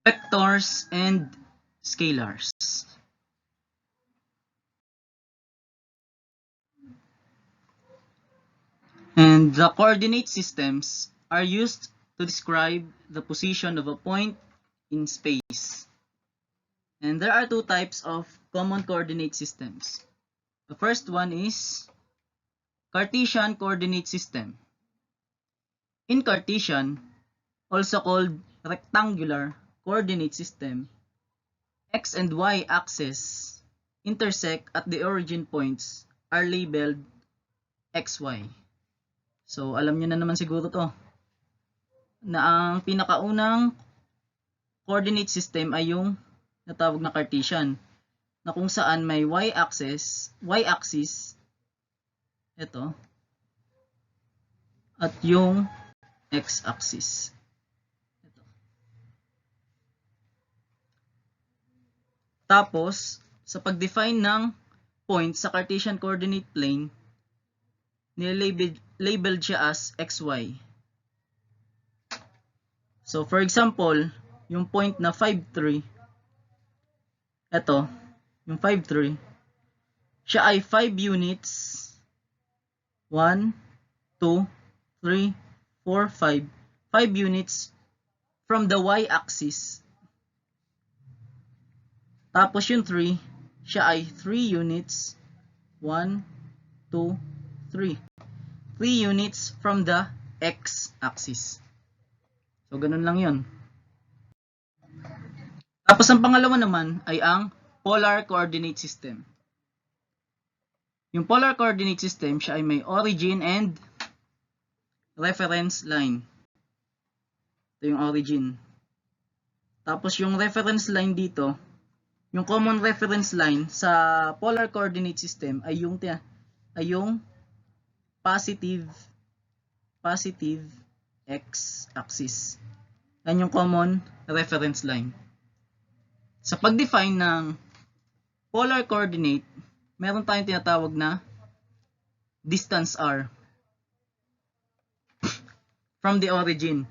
vectors and scalars. And the coordinate systems are used to describe the position of a point in space. And there are two types of common coordinate systems. The first one is Cartesian coordinate system. In Cartesian, also called rectangular coordinate system, x and y axes intersect at the origin points are labeled xy. So, alam nyo na naman siguro to na ang pinakaunang coordinate system ay yung natawag na Cartesian, na kung saan may y-axis, ito, at yung x-axis. Ito. Tapos, sa pag-define ng point sa Cartesian coordinate plane, nilabeled siya as xy. So, for example, yung point na 5, 3, ito, yung 5, 3, siya ay 5 units, 1, 2, 3, 4, 5, 5 units from the y-axis. Tapos yung 3, siya ay 3 units, 1, 2, 3. 3 units from the x-axis. So, ganun lang yun. Tapos, ang pangalawa naman ay ang polar coordinate system. Yung polar coordinate system, siya ay may origin and reference line. Ito yung origin. Tapos, yung reference line dito, yung common reference line sa polar coordinate system ay yung positive x-axis. Yan yung common reference line. Sa pag-define ng polar coordinate, meron tayong tinatawag na distance r from the origin.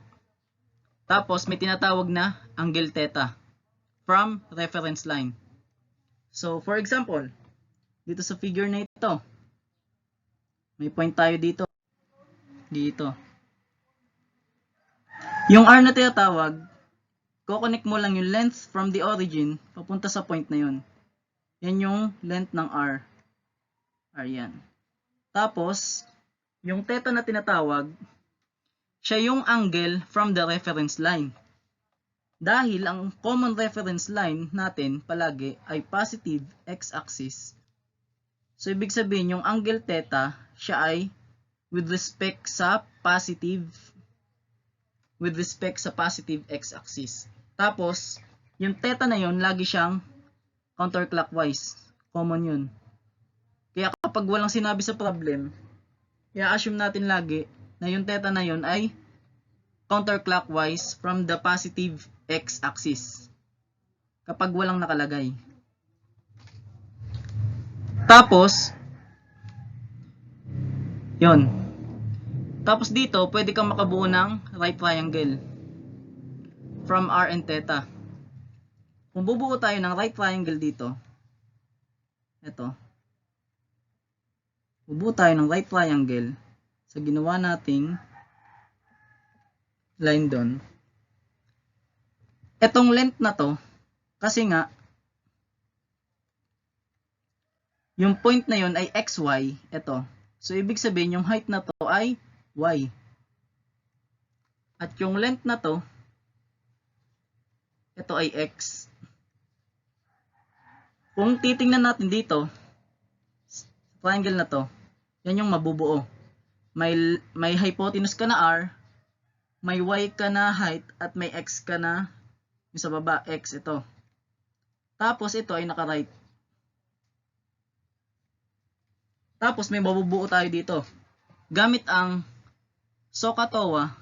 Tapos may tinatawag na angle theta from reference line. So, for example, dito sa figure na ito, may point tayo dito. Yung r na tinatawag, kukonek mo lang yung length from the origin papunta sa point na yun. Yan yung length ng r. R yan. Tapos, yung theta na tinatawag, siya yung angle from the reference line. Dahil ang common reference line natin palagi ay positive x-axis. So, ibig sabihin yung angle theta, siya ay with respect sa positive x-axis. Tapos, yung theta na yun, lagi siyang counterclockwise. Common yun. Kaya kapag walang sinabi sa problem, i-assume natin lagi na yung theta na yun ay counterclockwise from the positive x-axis. Kapag walang nakalagay. Tapos, yun. Tapos dito, pwede kang makabuo ng right triangle from r and theta. Kung bubuo tayo ng right triangle dito, ito. Bubuo tayo ng right triangle sa ginawa nating line doon. Etong length na to, kasi nga, yung point na yun ay xy, ito. So, ibig sabihin, yung height na to ay y. At yung length na to, ito ay x. Kung titingnan natin dito, triangle na to, yan yung mabubuo. May hypotenuse ka na r, may y ka na height, at may x ka na, yung sa baba, x ito. Tapos ito ay naka-right. Tapos may mabubuo tayo dito. Gamit ang SOHCAHTOA.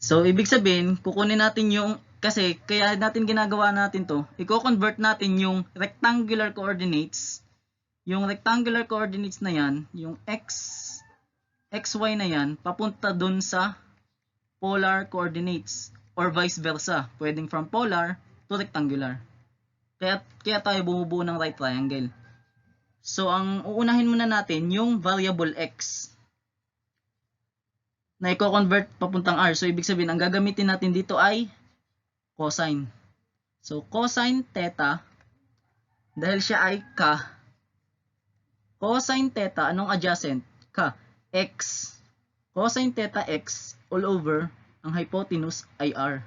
So, ibig sabihin, kukunin natin yung, kasi kaya natin ginagawa natin to, i-convert natin yung rectangular coordinates yung rectangular coordinates na yan, yung xy na yan, papunta dun sa polar coordinates or vice versa. Pwedeng from polar to rectangular. Kaya tayo bumubuo ng right triangle. So, ang uunahin muna natin yung variable x na i-convert papuntang r. So, ibig sabihin, ang gagamitin natin dito ay cosine. So, cosine theta, dahil siya ay ka, cosine theta, anong adjacent? Ka, x. Cosine theta x all over, ang hypotenuse ay r.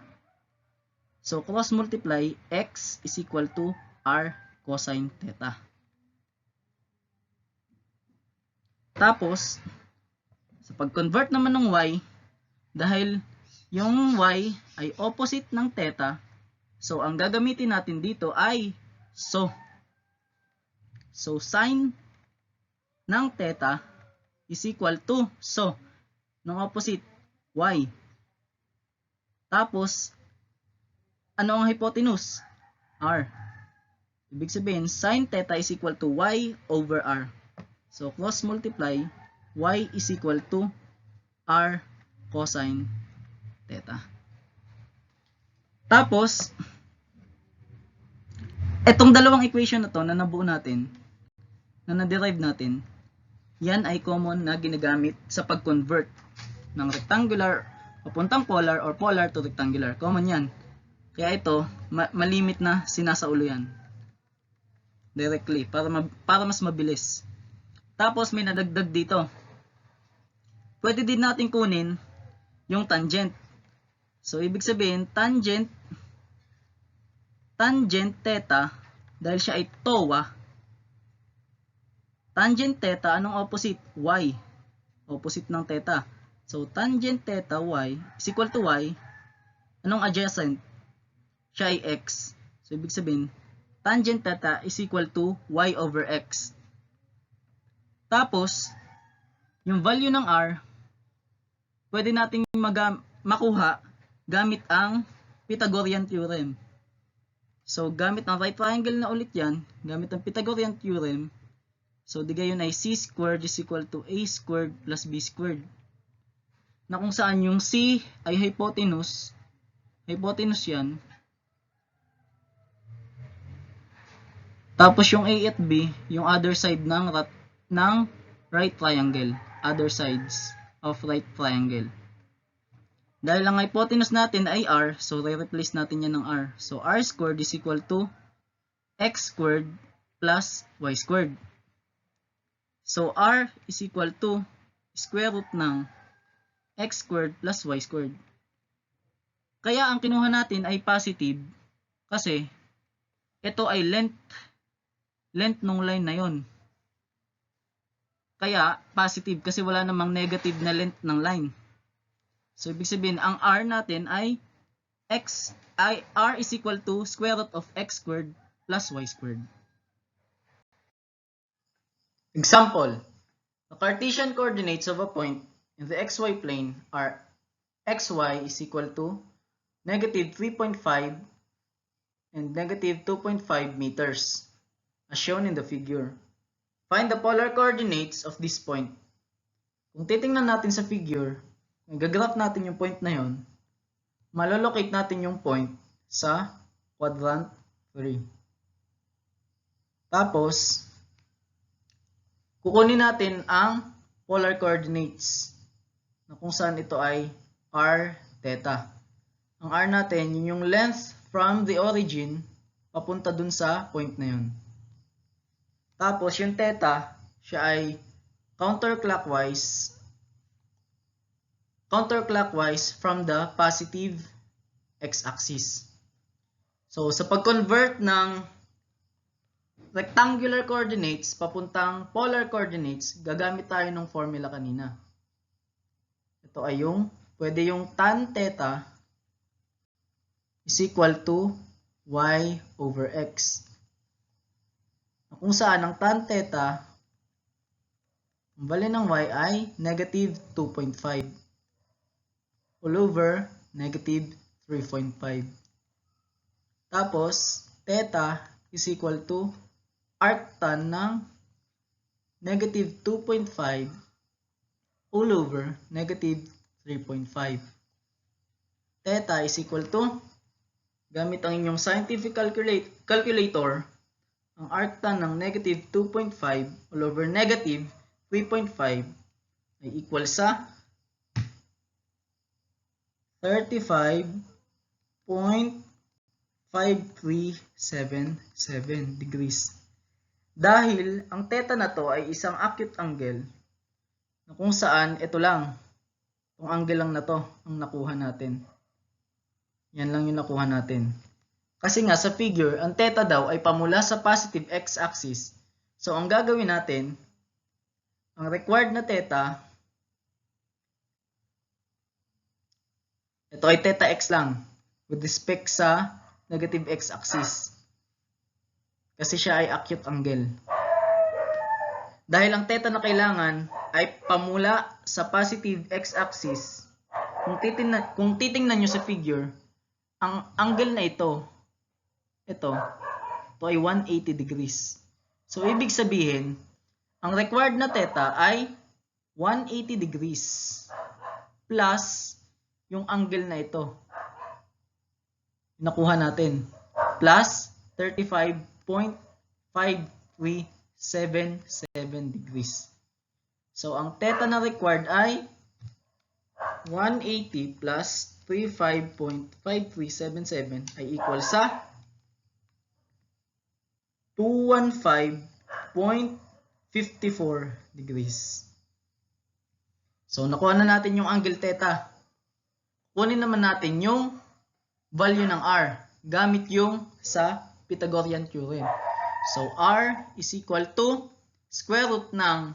So, cross multiply, x is equal to r cosine theta. Tapos, sa pag-convert naman ng y, dahil yung y ay opposite ng theta, so ang gagamitin natin dito ay so. So, sine ng theta is equal to so ng opposite y. Tapos, ano ang hypotenuse? R. Ibig sabihin, sine theta is equal to y over r. So, cross multiply, y is equal to r cosine theta. Tapos, etong dalawang equation na to na nabuo natin, na na-derive natin, yan ay common na ginagamit sa pag-convert ng rectangular papuntang polar or polar to rectangular. Common yan. Kaya ito, malimit na sinasaulo yan. Directly, para mas mabilis. Tapos may nadagdag dito. Pwede din natin kunin yung tangent. So, ibig sabihin, tangent theta, dahil siya ay TOA, tangent theta, anong opposite? Y. Opposite ng theta. So, tangent theta y is equal to y. Anong adjacent? Siya ay x. So, ibig sabihin, tangent theta is equal to y over x. Tapos, yung value ng r, pwede nating makuha gamit ang Pythagorean theorem. So, gamit ang right triangle na ulit yan, gamit ang Pythagorean theorem, so, di gayon ay c squared is equal to a squared plus b squared. Na kung saan yung c ay hypotenuse yan. Tapos yung a at b, yung other side ng right triangle. Other sides of right triangle. Dahil ang hypotenuse natin ay r, so re-replace natin yan ng r. So, r squared is equal to x squared plus y squared. So, r is equal to square root ng x squared plus y squared. Kaya ang kinuha natin ay positive kasi ito ay length ng line na yon. Kaya positive kasi wala namang negative na length ng line. So, ibig sabihin, ang r natin ay r is equal to square root of x squared plus y squared. Example, the Cartesian coordinates of a point in the xy plane are xy is equal to negative 3.5 and negative 2.5 meters, as shown in the figure. Find the polar coordinates of this point. Kung titingnan natin sa figure, gagraph natin yung point na yon, malolocate natin yung point sa quadrant 3. Tapos, kukunin natin ang polar coordinates na kung saan ito ay r theta. Ang r natin, yun yung length from the origin papunta dun sa point na yun. Tapos, yung theta, siya ay counterclockwise from the positive x-axis. So, sa pag-convert ng rectangular coordinates papuntang polar coordinates, gagamit tayo ng formula kanina. Ito ay pwede yung tan theta is equal to y over x. Kung saan ang tan theta, ang value ng y ay negative 2.5 all over negative 3.5. Tapos, theta is equal to arctan ng negative 2.5 all over negative 3.5. Theta is equal to, gamit ang inyong scientific calculator, ang arctan ng negative 2.5 all over negative 3.5 ay equal sa 35.5377 degrees. Dahil ang theta na to ay isang acute angle na kung saan ito lang, itong angle lang na to ang nakuha natin. Yan lang yung nakuha natin. Kasi nga sa figure, ang theta daw ay pamula sa positive x-axis. So ang gagawin natin, ang required na theta, ito ay theta x lang with respect sa negative x-axis. Kasi siya ay acute angle. Dahil ang theta na kailangan ay pamula sa positive x-axis, kung titingnan nyo sa figure, ang angle na ito ay 180 degrees. So, ibig sabihin, ang required na theta ay 180 degrees plus yung angle na ito. Nakuha natin. Plus 35.5377 degrees. So, ang theta na required ay 180 plus 35.5377 ay equal sa 215.54 degrees. So, nakuha na natin yung angle theta. Kunin naman natin yung value ng R gamit yung sa Pythagorean theorem. So, R is equal to square root ng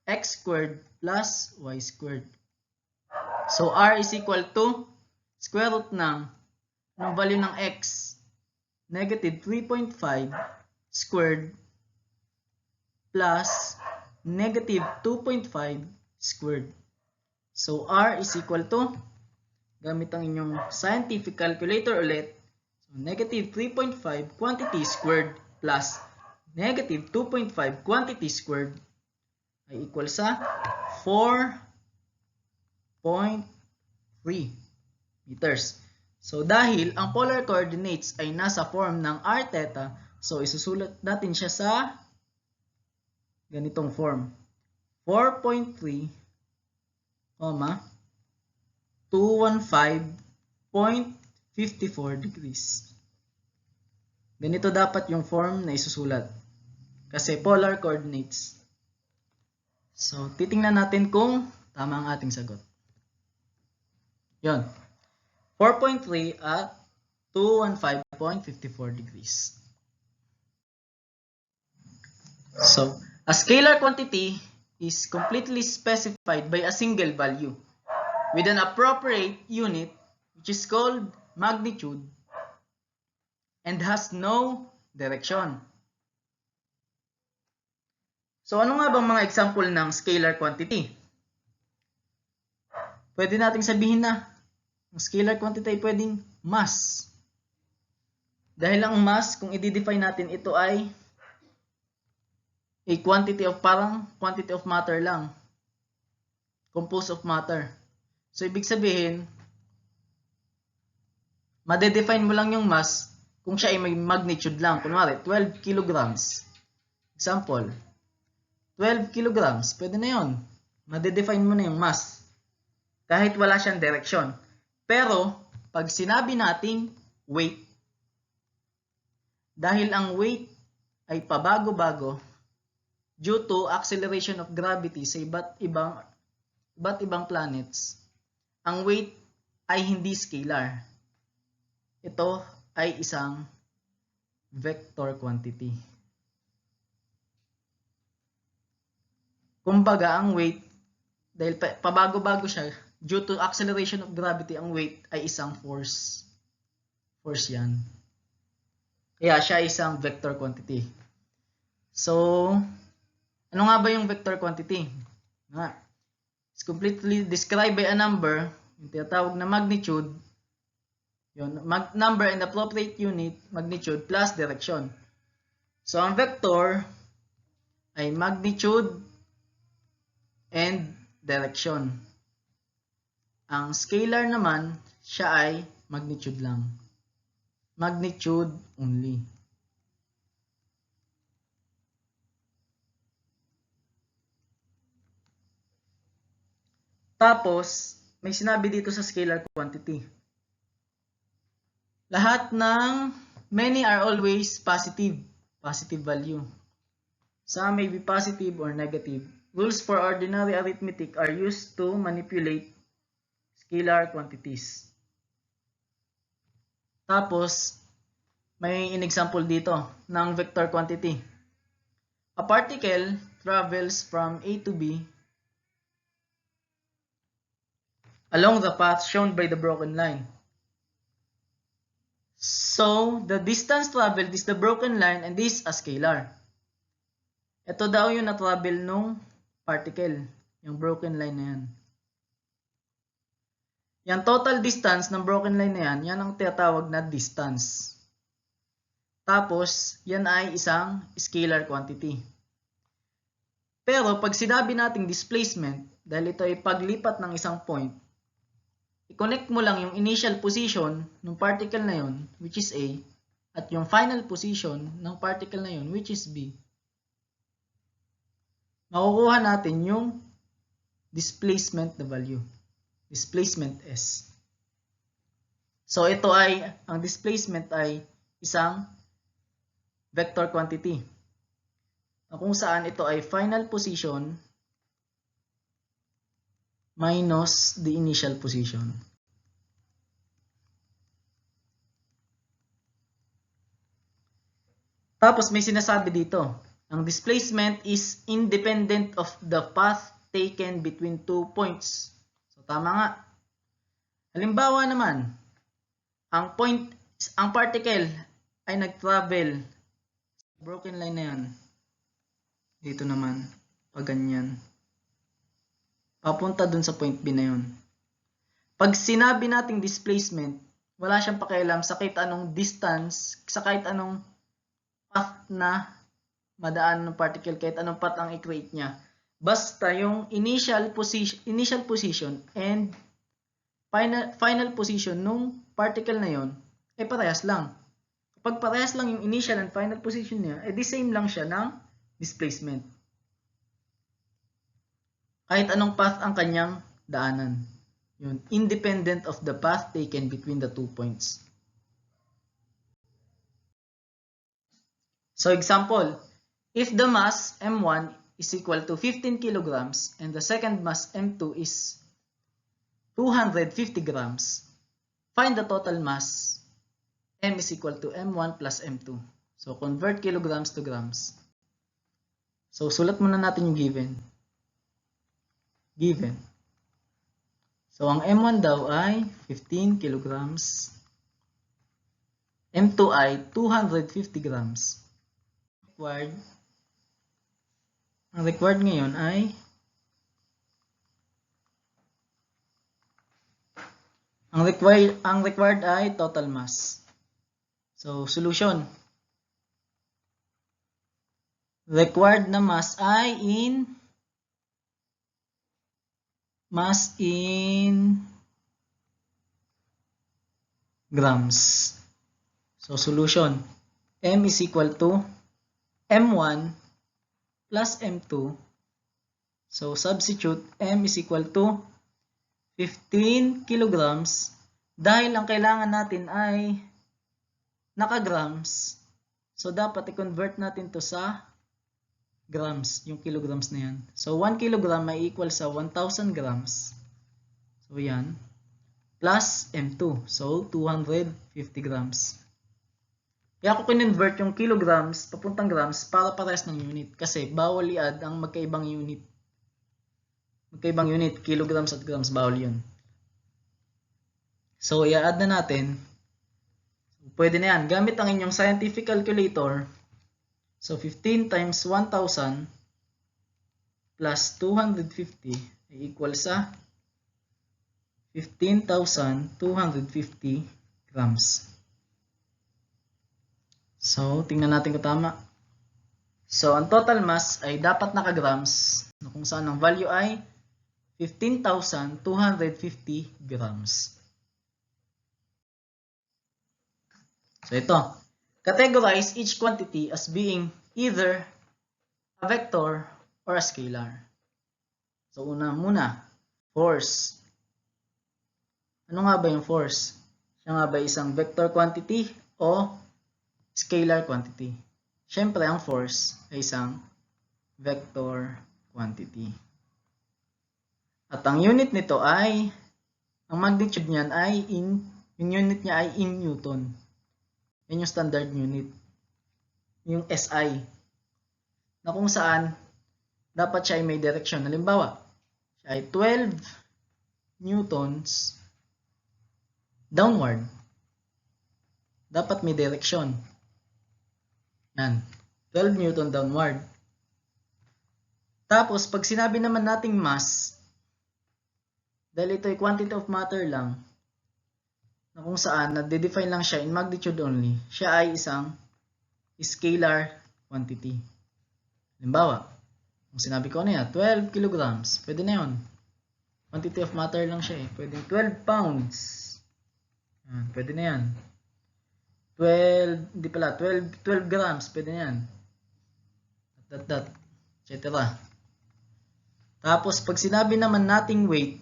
x squared plus y squared. So, R is equal to square root ng value ng x, negative 3.5 squared plus negative 2.5 squared. So, R is equal to, gamit ang inyong scientific calculator ulit, so negative 3.5 quantity squared plus negative 2.5 quantity squared ay equal sa 4.3 meters. So, dahil ang polar coordinates ay nasa form ng r theta, so isusulat natin siya sa ganitong form. 4.3, 215.54 degrees. Ganito dapat yung form na isusulat. Kasi polar coordinates. So, titingnan natin kung tama ang ating sagot. Yon. 4.3 at 215.54 degrees. So, a scalar quantity is completely specified by a single value with an appropriate unit which is called magnitude and has no direction. So, ano nga bang mga example ng scalar quantity? Pwede nating sabihin na ang scalar quantity ay pwedeng mass. Dahil ang mass, kung i-define natin, ito ay a quantity of matter lang. Composed of matter. So, ibig sabihin, madedefine mo lang yung mass kung siya ay may magnitude lang. Kunwari, 12 kilograms. Example, 12 kilograms. Pwede na yun. Madedefine mo na yung mass. Kahit wala siyang direction. Pero, pag sinabi nating weight, dahil ang weight ay pabago-bago due to acceleration of gravity sa iba't ibang planets, ang weight ay hindi scalar. Ito ay isang vector quantity. Kumbaga, ang weight, dahil pabago-bago siya, due to acceleration of gravity, ang weight ay isang force. Force yan. Kaya siya ay isang vector quantity. So, ano nga ba yung vector quantity? It's completely described by a number, yung tinatawag na magnitude, yun, number and appropriate unit, magnitude plus direction. So, ang vector ay magnitude and direction. Ang scalar naman, siya ay magnitude lang. Magnitude only. Tapos, may sinabi dito sa scalar quantity. Lahat ng many are always positive value. Some may be positive or negative. Rules for ordinary arithmetic are used to manipulate scalar quantities. Tapos, may in-example dito ng vector quantity. A particle travels from A to B along the path shown by the broken line. So, the distance traveled is the broken line and this is a scalar. Ito daw yung na-travel nung particle, yung broken line na yan. Yung total distance ng broken line na yan, yan ang tinatawag na distance. Tapos, yan ay isang scalar quantity. Pero, pag sinabi nating displacement, dahil ito ay paglipat ng isang point, i-connect mo lang yung initial position ng particle na yun, which is A, at yung final position ng particle na yun, which is B. Makukuha natin yung displacement na value. Displacement S. So, ito ay, ang displacement ay isang vector quantity. Kung saan ito ay final position minus the initial position. Tapos may sinasabi dito, ang displacement is independent of the path taken between 2 points. So tama nga. Halimbawa naman, ang particle ay nag-travel broken line na yan. Dito naman, pag ganyan. Papunta dun sa point B na yun. Pag sinabi nating displacement, wala siyang pakialam sa kahit anong distance, sa kahit anong path na madaan ng particle, kahit anong path ang i-create niya. Basta yung initial position and final position nung particle na yon ay parehas lang. Kapag parehas lang yung initial and final position niya, the same lang siya ng displacement. Kahit anong path ang kanyang daanan. Yun, independent of the path taken between the 2 points. So example, if the mass M1 is equal to 15 kilograms and the second mass M2 is 250 grams, find the total mass M is equal to M1 plus M2. So convert kilograms to grams. So sulat muna natin yung given. So, ang M1 daw ay 15 kilograms. M2 ay 250 grams. Ang required ngayon ay ang required ay total mass. So, solution. Required na mass ay in grams. So, solution. M is equal to M1 plus M2. So, substitute M is equal to 15 kilograms. Dahil ang kailangan natin ay nakagrams. So, dapat i-convert natin to sa grams, yung kilograms na yan. So, 1 kilogram may equal sa 1,000 grams. So, yan. Plus M2. So, 250 grams. Kaya ako kinonvert yung kilograms papuntang grams para parehas ng unit. Kasi bawal i-add ang magkaibang unit. Magkaibang unit, kilograms at grams, bawal yun. So, i-add na natin. Pwede na yan. Gamit ang inyong scientific calculator. So, 15 times 1,000 plus 250 ay equal sa 15,250 grams. So, tingnan natin kung tama. So, ang total mass ay dapat nakagrams na kung saan ang value ay 15,250 grams. So, ito. Categorize each quantity as being either a vector or a scalar. So, una muna, force. Ano nga ba yung force? Siya nga ba isang vector quantity o scalar quantity? Siyempre, ang force ay isang vector quantity. At ang unit nito ay, ang magnitude niyan ay yung unit niya ay in Newton. Yan yung standard unit. Yung SI. Na kung saan, dapat siya ay may direction. Halimbawa, siya ay 12 newtons downward. Dapat may direction. Yan. 12 newton downward. Tapos, pag sinabi naman nating mass, dahil ito ay quantity of matter lang, na kung saan, nade-define lang siya in magnitude only, siya ay isang scalar quantity. Halimbawa, kung sinabi ko na yan, 12 kilograms, pwede na yun. Quantity of matter lang siya eh. Pwede 12 pounds. Pwede na yan. 12 grams, pwede na yan. Etc. Tapos, pag sinabi naman nating weight,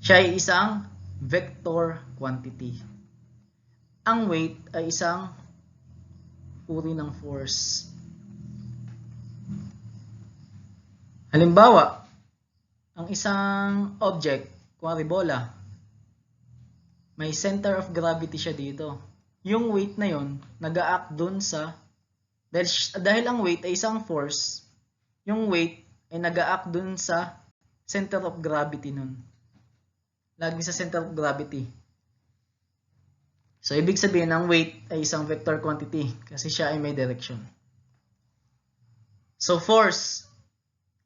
siya ay isang vector quantity. Ang weight ay isang uri ng force. Halimbawa, ang isang object, kuwari bola, may center of gravity siya dito. Yung weight na yon nag-a-act dun sa, dahil ang weight ay isang force, yung weight ay nag-a-act dun sa center of gravity nun. Lagi sa center of gravity. So, ibig sabihin, ang weight ay isang vector quantity kasi siya ay may direction. So, force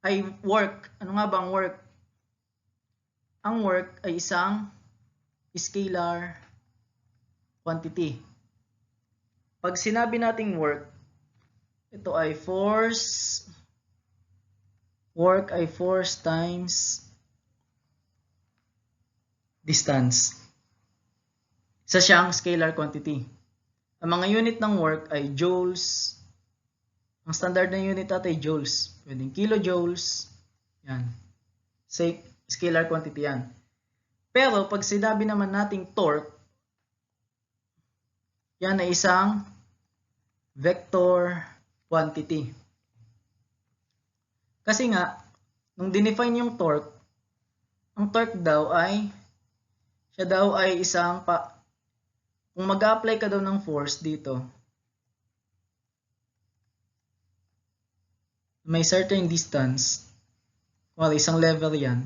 ay work. Ano nga ba ang work? Ang work ay isang scalar quantity. Pag sinabi nating work, ito ay force. Work ay force times distance. Isa siyang scalar quantity. Ang mga unit ng work ay joules. Ang standard na unit natin ay joules. Pwedeng kilojoules. Yan. Scalar quantity yan. Pero pag sinabi naman nating torque, yan ay isang vector quantity. Kasi nga, nung dinefine yung torque, ang torque daw ay, siya daw ay isang, kung mag-apply ka daw ng force dito, may certain distance, or isang level yan,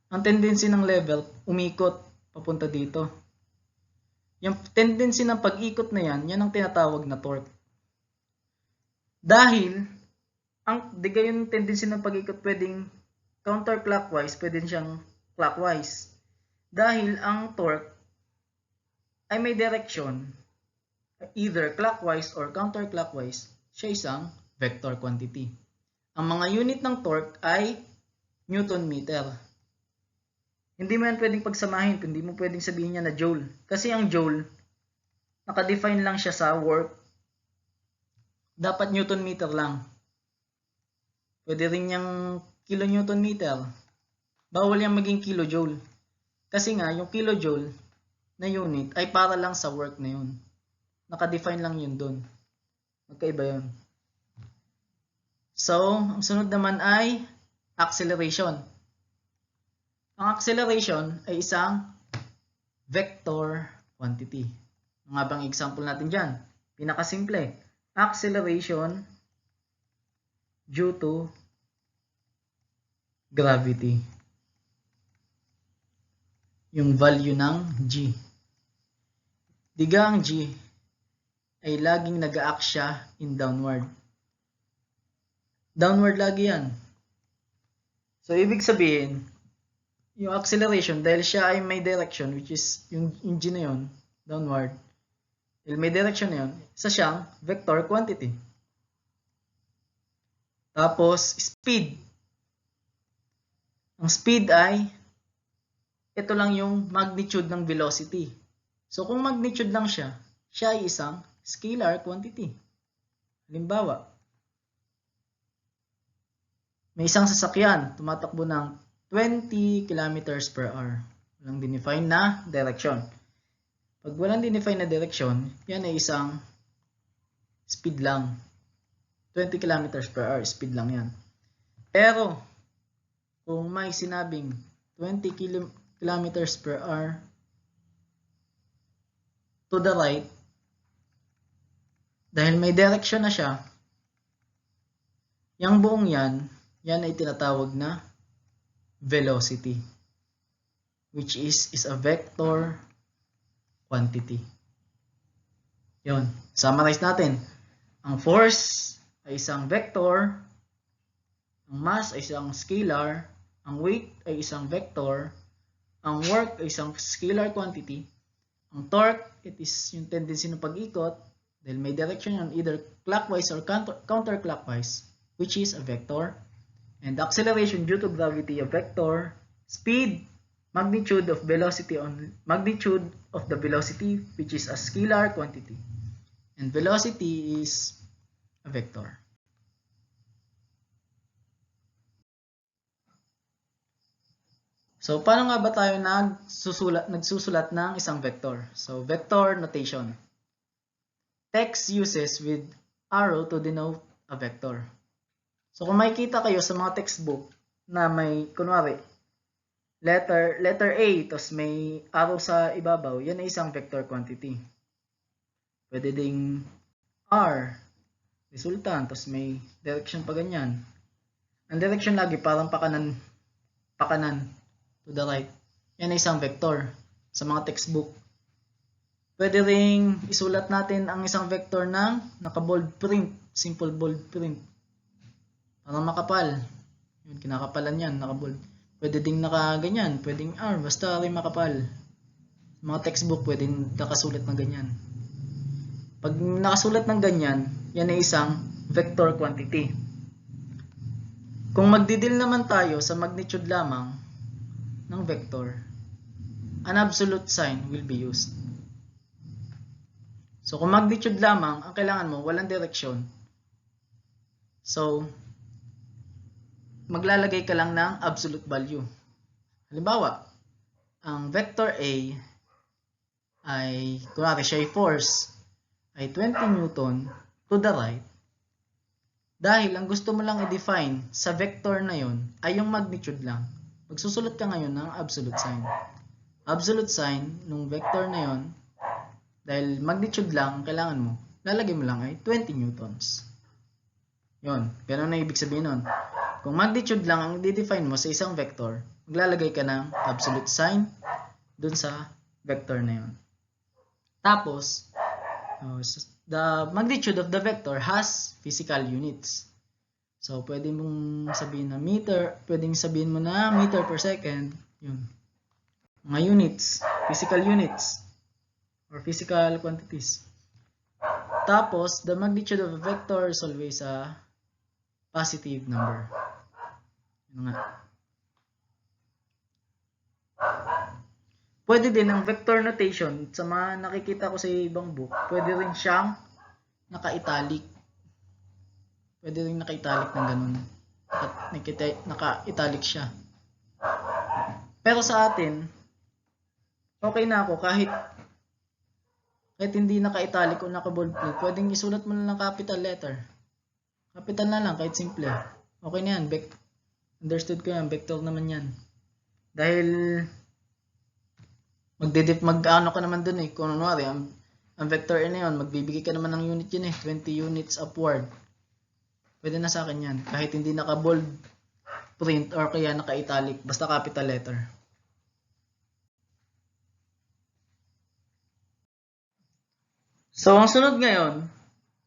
ang tendency ng level, umikot papunta dito. Yung tendency ng pag-ikot na yan, yan ang tinatawag na torque. Dahil, di yung tendency ng pag-ikot pwedeng counterclockwise, pwedeng siyang clockwise. Dahil ang torque ay may direction, either clockwise or counterclockwise, siya isang vector quantity. Ang mga unit ng torque ay Newton meter. Hindi mo yan pwedeng pagsamahin, hindi mo pwedeng sabihin niya na joule. Kasi ang joule, nakadefine lang siya sa work. Dapat Newton meter lang. Pwede rin niyang kilonewton meter. Bawal yang maging kilojoule. Kasi nga, yung kilojoule na unit ay para lang sa work na yun. Nakadefine lang yun dun. Magkaiba yun. So, ang sunod naman ay acceleration. Ang acceleration ay isang vector quantity. Ang nga bang example natin dyan? Pinakasimple. Acceleration due to gravity. Yung value ng G. Diga ang G ay laging nag-a-act siya in downward. Downward lagi yan. So, ibig sabihin, yung acceleration, dahil siya ay may direction, which is yung G na yun, downward, dahil may direction na yun, isa siyang vector quantity. Tapos, speed. Ang speed ay, ito lang yung magnitude ng velocity. So, kung magnitude lang siya ay isang scalar quantity. Halimbawa, may isang sasakyan, tumatakbo ng 20 kilometers per hour. Walang dinefine na direction. Pag walang dinefine na direction, yan ay isang speed lang. 20 kilometers per hour, speed lang yan. Pero, kung may sinabing 20 kilometers per hour to the right, dahil may direction na siya, yung buong yan ay tinatawag na velocity, which is a vector quantity. Yun. Summarize natin. Ang force ay isang vector, ang mass ay isang scalar, ang weight ay isang vector, ang work ay isang scalar quantity, ang torque, it is yung tendency ng pag-ikot, dahil may direction yan either clockwise or counterclockwise, which is a vector, and the acceleration due to gravity, a vector, speed, magnitude of the velocity, which is a scalar quantity, and velocity is a vector. So, paano nga ba tayo nagsusulat ng isang vector? So, vector notation. Text uses with arrow to denote a vector. So, kung makikita kayo sa mga textbook na may, kunwari, letter A, tapos may arrow sa ibabaw, yan ay isang vector quantity. Pwede ding R, resultant, tapos may direction pa ganyan. Ang direction lagi parang pakanan to the right. Yan ay isang vector sa mga textbook. Pwede ring isulat natin ang isang vector ng naka-bold print, simple bold print. Parang makapal. Yun, kinakapalan yan, naka-bold. Pwede ding naka-ganyan, pwedeng R, basta rin makapal. Mga textbook pwedeng nakasulat ng ganyan. Pag nakasulat ng ganyan, yan ay isang vector quantity. Kung magdidil naman tayo sa magnitude lamang ng vector, an absolute sign will be used. So, kung magnitude lamang, ang kailangan mo, walang direksyon. So, maglalagay ka lang ng absolute value. Halimbawa, ang vector A ay, kunwari siya ay force, ay 20 Newton to the right. Dahil ang gusto mo lang i-define sa vector na yon ay yung magnitude lang. Magsusulat ka ngayon ng absolute sign. Absolute sign nung vector na yon, dahil magnitude lang ang kailangan mo, lalagay mo lang ay 20 newtons. Yon, ganun na ibig sabihin nun. Kung magnitude lang ang i-define mo sa isang vector, maglalagay ka ng absolute sign dun sa vector na yon. Tapos, the magnitude of the vector has physical units. So, pwede mong sabihin na meter, pwedeng sabihin mo na meter per second, yun. Mga units, physical units, or physical quantities. Tapos, the magnitude of a vector is always a positive number. Yun nga. Pwede din ang vector notation, sa mga nakikita ko sa ibang book, pwede rin siyang naka-italic. Pwede rin naka-italic ng ganun. Naka-italic siya. Pero sa atin, okay na ako kahit hindi naka-italic o naka-bold print, pwedeng isulat mo na ng capital letter. Capital na lang, kahit simple. Okay na yan. Understood ko yan. Vector naman yan. Dahil mag-ano ka naman dun eh. Kung ano ang vector na yun, magbibigay ka naman ng unit yun eh. 20 units upward. Pwede na sa akin yan. Kahit hindi naka-bold print or kaya naka-italic. Basta capital letter. So, ang sunod ngayon,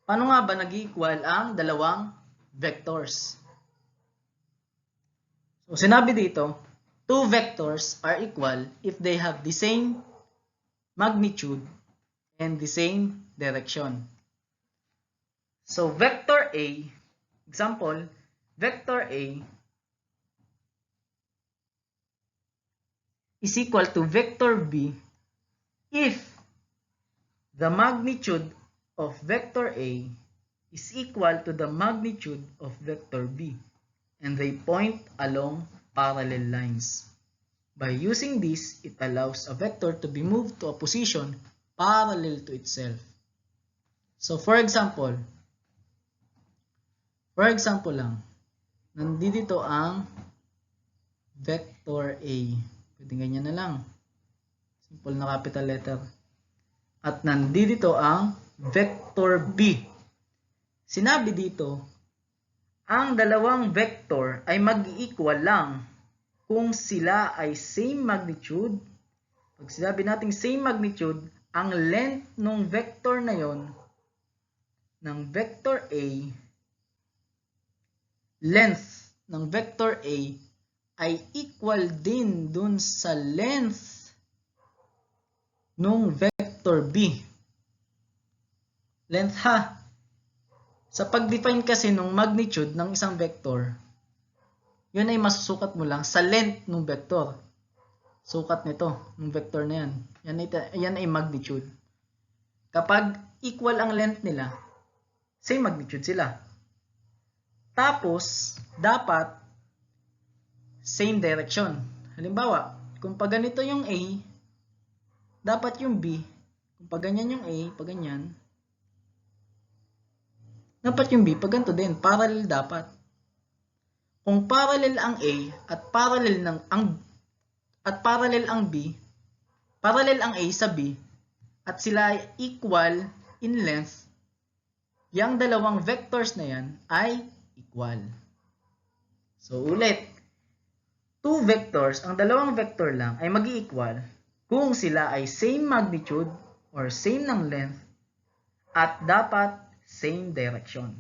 paano nga ba nag-equal ang dalawang vectors? So, sinabi dito, two vectors are equal if they have the same magnitude and the same direction. So, vector A, example, vector A is equal to vector B if the magnitude of vector A is equal to the magnitude of vector B and they point along parallel lines. By using this, it allows a vector to be moved to a position parallel to itself. So for example lang, nandito ang vector A. Pwede ganyan na lang. Simple na capital letter. At nandito ang vector B. Sinabi dito, ang dalawang vector ay mag-equal lang kung sila ay same magnitude. Pag sinabi natin same magnitude, ang length ng vector na yon, ng vector A, length ng vector A ay equal din dun sa length ng vector B. Length ha. Sa pag-define kasi ng magnitude ng isang vector, yun ay masusukat mo lang sa length ng vector. Sukat nito, ng vector na yan. Yan ay magnitude. Kapag equal ang length nila, same magnitude sila. Tapos, dapat same direction. Halimbawa, kung pag ganito yung A, dapat yung B. Kung pag ganyan yung A, pag ganyan, dapat yung B, pag ganito din. Parallel dapat. Kung parallel ang A at parallel ang B, parallel ang A sa B, at sila ay equal in length, yung dalawang vectors na yan ay equal. So ulit, two vectors, ang dalawang vector lang ay mag-i-equal kung sila ay same magnitude or same ng length at dapat same direction.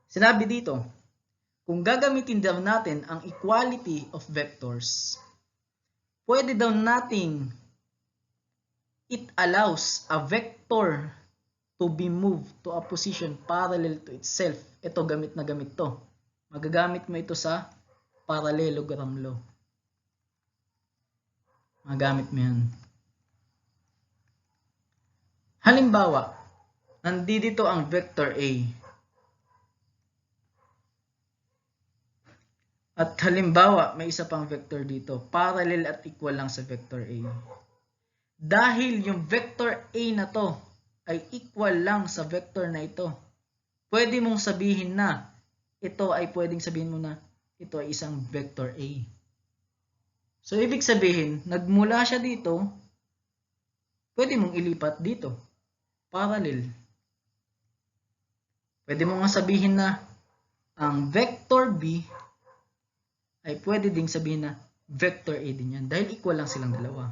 Sinabi dito, kung gagamitin daw natin ang equality of vectors, pwede daw nating it allows a vector to be moved to a position parallel to itself. Ito, gamit na gamit to. Magagamit mo ito sa parallelogram law. Magagamit mo yan. Halimbawa, nandito ang vector A. At halimbawa, may isa pang vector dito. Parallel at equal lang sa vector A. Dahil yung vector A na to ay equal lang sa vector na ito, pwede mong sabihin na ito ay pwedeng sabihin mo na ito ay isang vector A. So, ibig sabihin, nagmula siya dito, pwede mong ilipat dito. Parallel. Pwede mo nga sabihin na ang vector B ay pwede ding sabihin na vector A din yan. Dahil equal lang silang dalawa.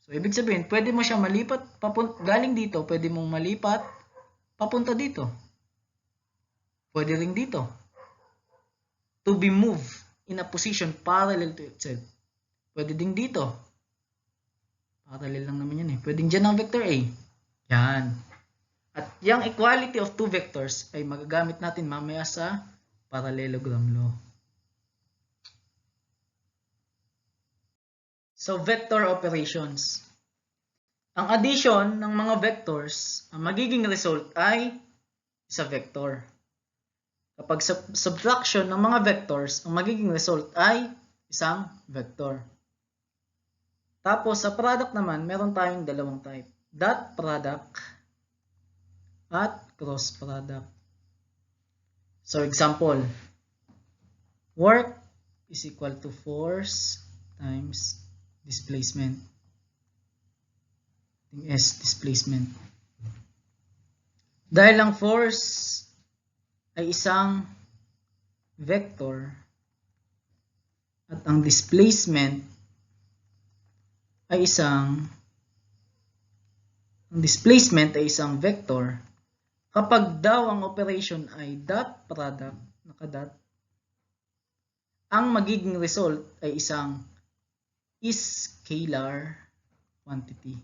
So, ibig sabihin, pwede mo siya malipat, galing dito, pwede mong malipat, papunta dito. Pwede ring dito. To be moved in a position parallel to itself. Pwede ding dito. Parallel lang naman yan eh. Pwedeng dyan ang vector A. Yan. At yung equality of two vectors ay magagamit natin mamaya sa parallelogram law. So, vector operations. Ang addition ng mga vectors, ang magiging result ay isa vector. Kapag subtraction ng mga vectors, ang magiging result ay isang vector. Tapos, sa product naman, meron tayong dalawang type. Dot product at cross product. So, example, work is equal to force times displacement. S, displacement. Dahil ang force ay isang vector at ang displacement ay isang vector, kapag daw ang operation ay dot product, nakadot, ang magiging result ay isang scalar quantity.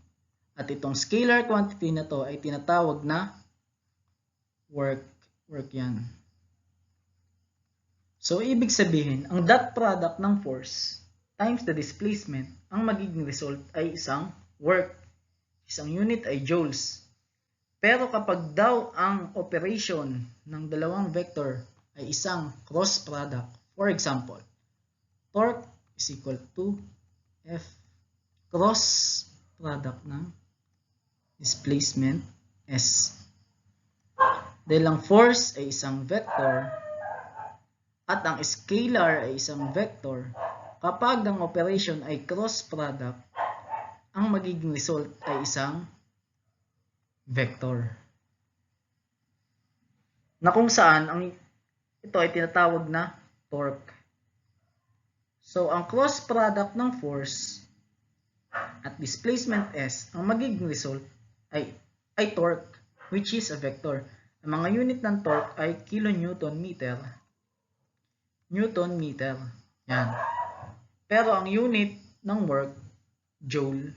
At itong scalar quantity na to ay tinatawag na work. Work yan. So, ibig sabihin, ang dot product ng force times the displacement, ang magiging result ay isang work. Isang unit ay joules. Pero kapag daw ang operation ng dalawang vector ay isang cross product, for example, torque is equal to F cross product ng displacement S. Dahil ang force ay isang vector at ang scalar ay isang vector, kapag ang operation ay cross product, ang magiging result ay isang vector. Na kung saan ito ay tinatawag na torque. So, ang cross product ng force at displacement S, ang magiging result ay torque, which is a vector. Ang mga unit ng torque ay kilonewton meter. Newton meter. Yan. Pero ang unit ng work, joule.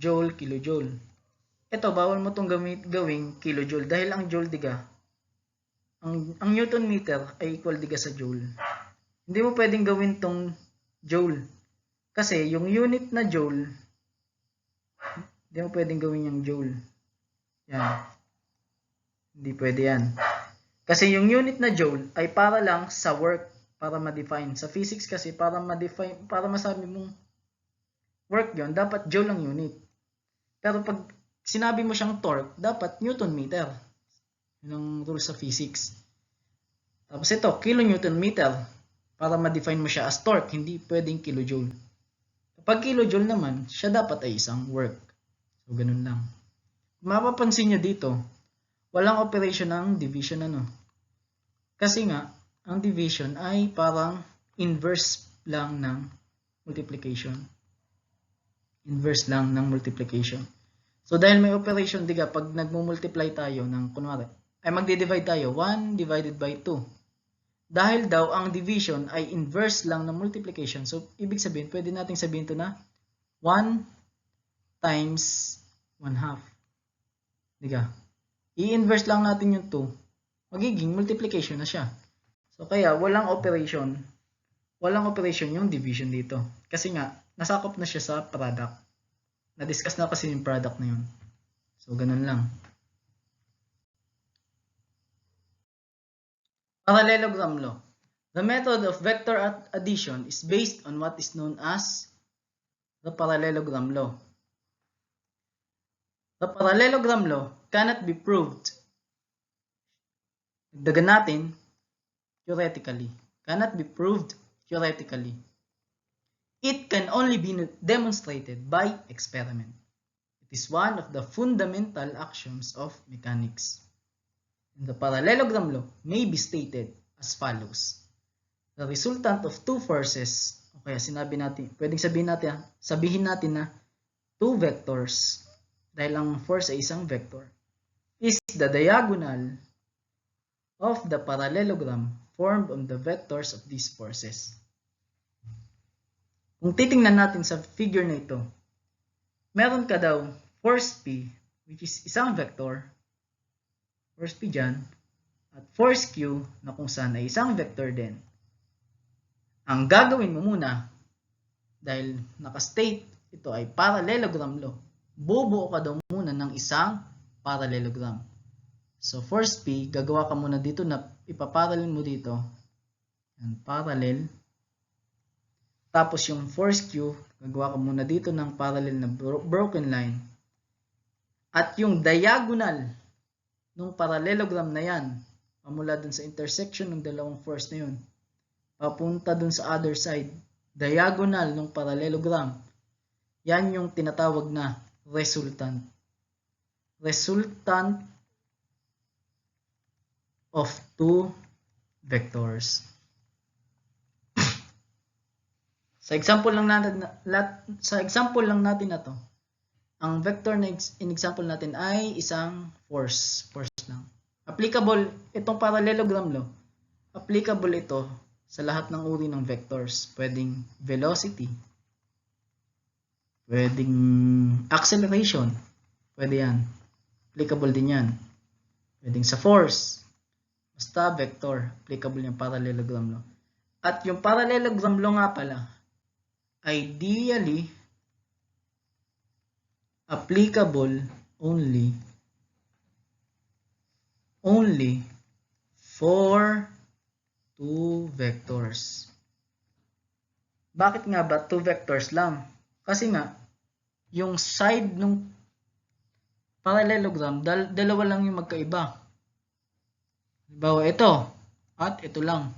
Joule, kilojoule. Ito, bawal mo itong gawing kilojoule dahil ang joule, diga, ang Newton meter ay equal diga sa joule. Hindi mo pwedeng gawin tong joule. Kasi yung unit na joule, hindi mo pwedeng gawin yung joule. Yan. Hindi pwede yan. Kasi yung unit na joule ay para lang sa work, para ma-define. Sa physics kasi, para ma-define, para masabi mong work yon, dapat joule ang unit. Pero pag sinabi mo siyang torque, dapat Newton meter. Yun ang rule sa physics. Tapos ito, kilonewton meter. Para ma-define mo siya as torque, hindi pwedeng kilojoule. Kapag kilojoule naman, siya dapat ay isang work. So, ganun lang. Mapapansin nyo dito, walang operation ng division Kasi nga, ang division ay parang inverse lang ng multiplication. Inverse lang ng multiplication. So, dahil may operation, diga, pag nagmumultiply tayo ng, kunwari, ay magdi-divide tayo, 1 divided by 2. Dahil daw, ang division ay inverse lang ng multiplication. So, ibig sabihin, pwede nating sabihin ito na 1 times 1/2. Diga, i-inverse lang natin yung 2. Magiging multiplication na siya. So, kaya walang operation yung division dito. Kasi nga, nasakop na siya sa product. Na-discuss na kasi yung product na yun. So, ganun lang. Parallelogram law. The method of vector addition is based on what is known as the parallelogram law. The parallelogram law cannot be proved. Dagdagan natin, theoretically. Cannot be proved theoretically. It can only be demonstrated by experiment. It is one of the fundamental axioms of mechanics. And the parallelogram law may be stated as follows. The resultant of two forces, o kaya pwedeng sabihin natin na two vectors, dahil ang force ay isang vector, is the diagonal of the parallelogram formed on the vectors of these forces. Kung titingnan natin sa figure na ito, meron ka daw force P, which is isang vector, force P dyan, at force Q na kung saan ay isang vector din. Ang gagawin mo muna, dahil nakastate ito ay parallelogram law, bubuo ka daw muna ng isang parallelogram. So, force P, gagawa ka muna dito na ipaparallel mo dito. Yan, parallel. Tapos yung force Q, gagawa ka muna dito ng parallel na broken line. At yung diagonal ng parallelogram na yan, pamula dun sa intersection ng dalawang force na yun, papunta dun sa other side, diagonal ng parallelogram, yan yung tinatawag na resultant. Resultant of two vectors. Sa example lang natin na to, ang vector na in example natin ay isang force lang. Applicable itong parallelogram law. Applicable ito sa lahat ng uri ng vectors. Pwedeng velocity, pwedeng acceleration, pwede yan. Applicable din yan. pwedeng sa force, basta vector, applicable yung parallelogram law. At yung parallelogram law nga pala, ideally applicable only for two vectors. Bakit nga ba two vectors lang? Kasi nga, yung side ng parallelogram, dalawa lang yung magkaiba. Halimbawa ito, at ito lang.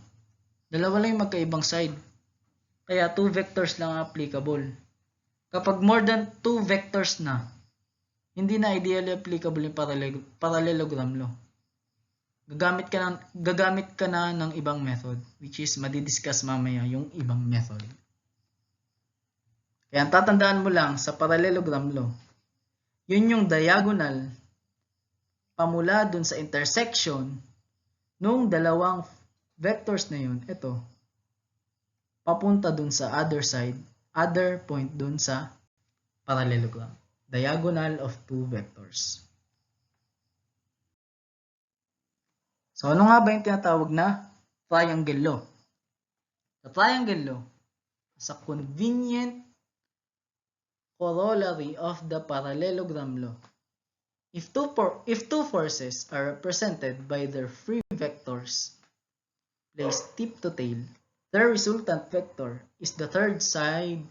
Dalawa lang yung magkaibang side. Kaya two vectors lang applicable. Kapag more than two vectors na, hindi na ideally applicable yung parallelogram law. Gagamit ka na ng ibang method, which is madidiscuss mamaya yung ibang method. Kaya tatandaan mo lang sa parallelogram law, yun yung diagonal pamula dun sa intersection nung dalawang vectors na yun, ito, papunta dun sa other point dun sa parallelogram. Diagonal of two vectors. So, ano nga ba yung tinatawag na triangle law? The triangle law is a convenient corollary of the parallelogram law. If two forces are represented by their free vectors placed tip to tail, their resultant vector is the third side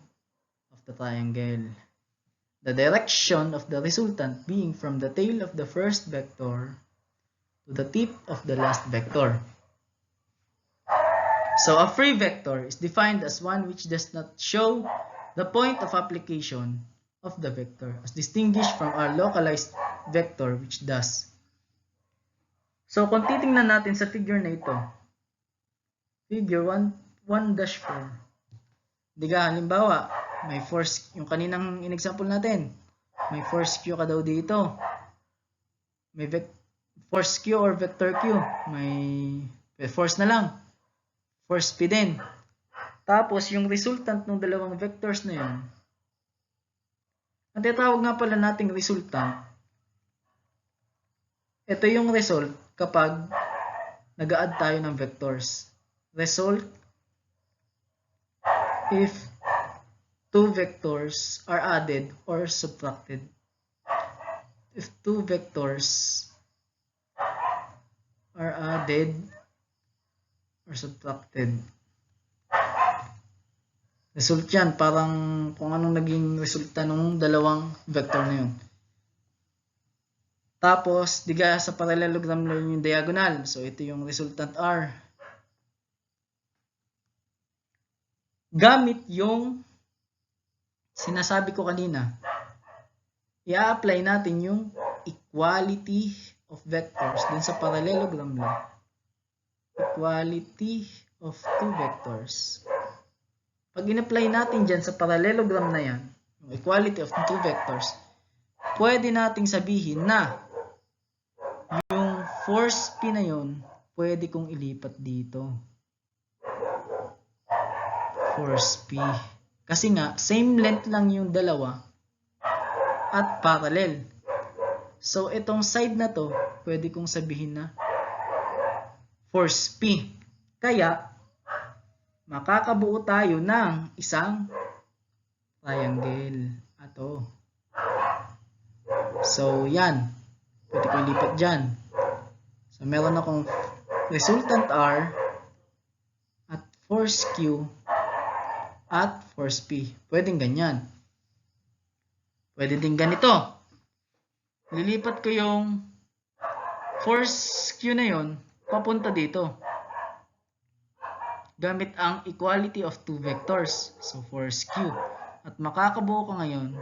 of the triangle. The direction of the resultant being from the tail of the first vector to the tip of the last vector. So a free vector is defined as one which does not show the point of application of the vector, as distinguished from our localized vector which does. So kung titingnan natin sa figure na ito, figure 1-4, diga halimbawa, may force, yung kaninang in-example natin, may force Q ka daw dito, may force Q or vector Q, may force na lang, force P din. Tapos yung resultant ng dalawang vectors na yun, ang tinatawag nga pala nating resultant, ito yung result kapag nag-a-add tayo ng vectors. Result if two vectors are added or subtracted. If two vectors are added or subtracted. Result yan, parang kung anong naging resulta ng dalawang vector na yun. Tapos, diga sa parallelogram law yung diagonal. So, ito yung resultant R. Gamit yung sinasabi ko kanina, i-apply natin yung equality of vectors dun sa parallelogram law. Equality of two vectors. Pag in-apply natin dyan sa parallelogram na yan, yung equality of two vectors, pwede nating sabihin na yung force P na yun, pwede kong ilipat dito. Force P. Kasi nga, same length lang yung dalawa at parallel. So, itong side na to, pwede kong sabihin na force P. Kaya, makakabuo tayo ng isang triangle. Ato. So, yan. Pwede ko ilipat dyan. So, meron akong resultant R at force Q at force P. Pwedeng ganyan. Pwede din ganito. Lilipat ko yung force Q na yun papunta dito. Gamit ang equality of two vectors. So, force Q. At makakabuo ko ngayon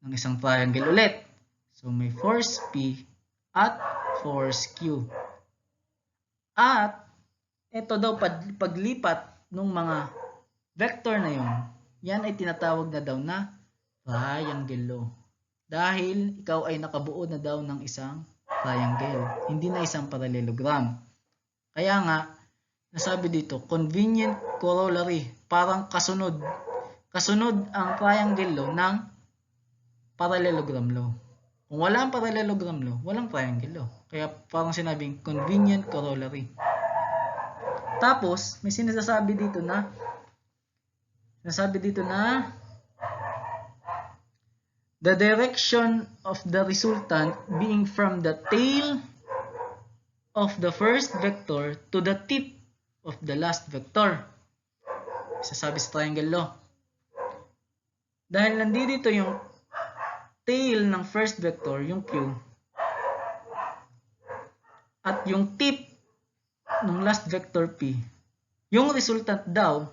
ng isang triangle ulit. So, may force P at force Q. At, ito daw paglipat ng mga vector na yun, yan ay tinatawag na daw na triangle law. Dahil ikaw ay nakabuo na daw ng isang triangle, hindi na isang parallelogram. Kaya nga, nasabi dito, convenient corollary, parang kasunod. Kasunod ang triangle law ng parallelogram law. Kung wala ang parallelogram law, walang triangle law. Kaya parang sinabing convenient corollary. Tapos, may sinasabi dito na the direction of the resultant being from the tail of the first vector to the tip of the last vector. Sasabi sa triangle law. Dahil nandito yung tail ng first vector, yung Q, at yung tip ng last vector P, yung resultant daw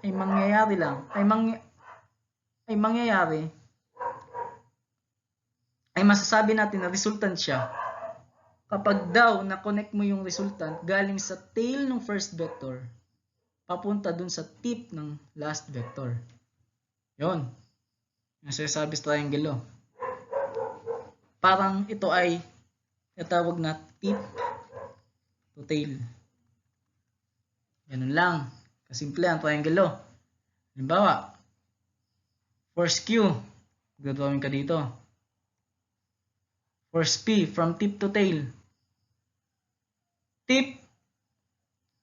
ay mangyayari lang, ay masasabi natin na resultant siya kapag daw na-connect mo yung resultant galing sa tail ng first vector papunta dun sa tip ng last vector. Yon. Yung sinasabi sa triangle law. Parang ito ay natawag na tip to tail. Ganun lang. Kasimple ang triangle law. Halimbawa, force Q, gagawin ka dito. Force P, from tip to tail. Tip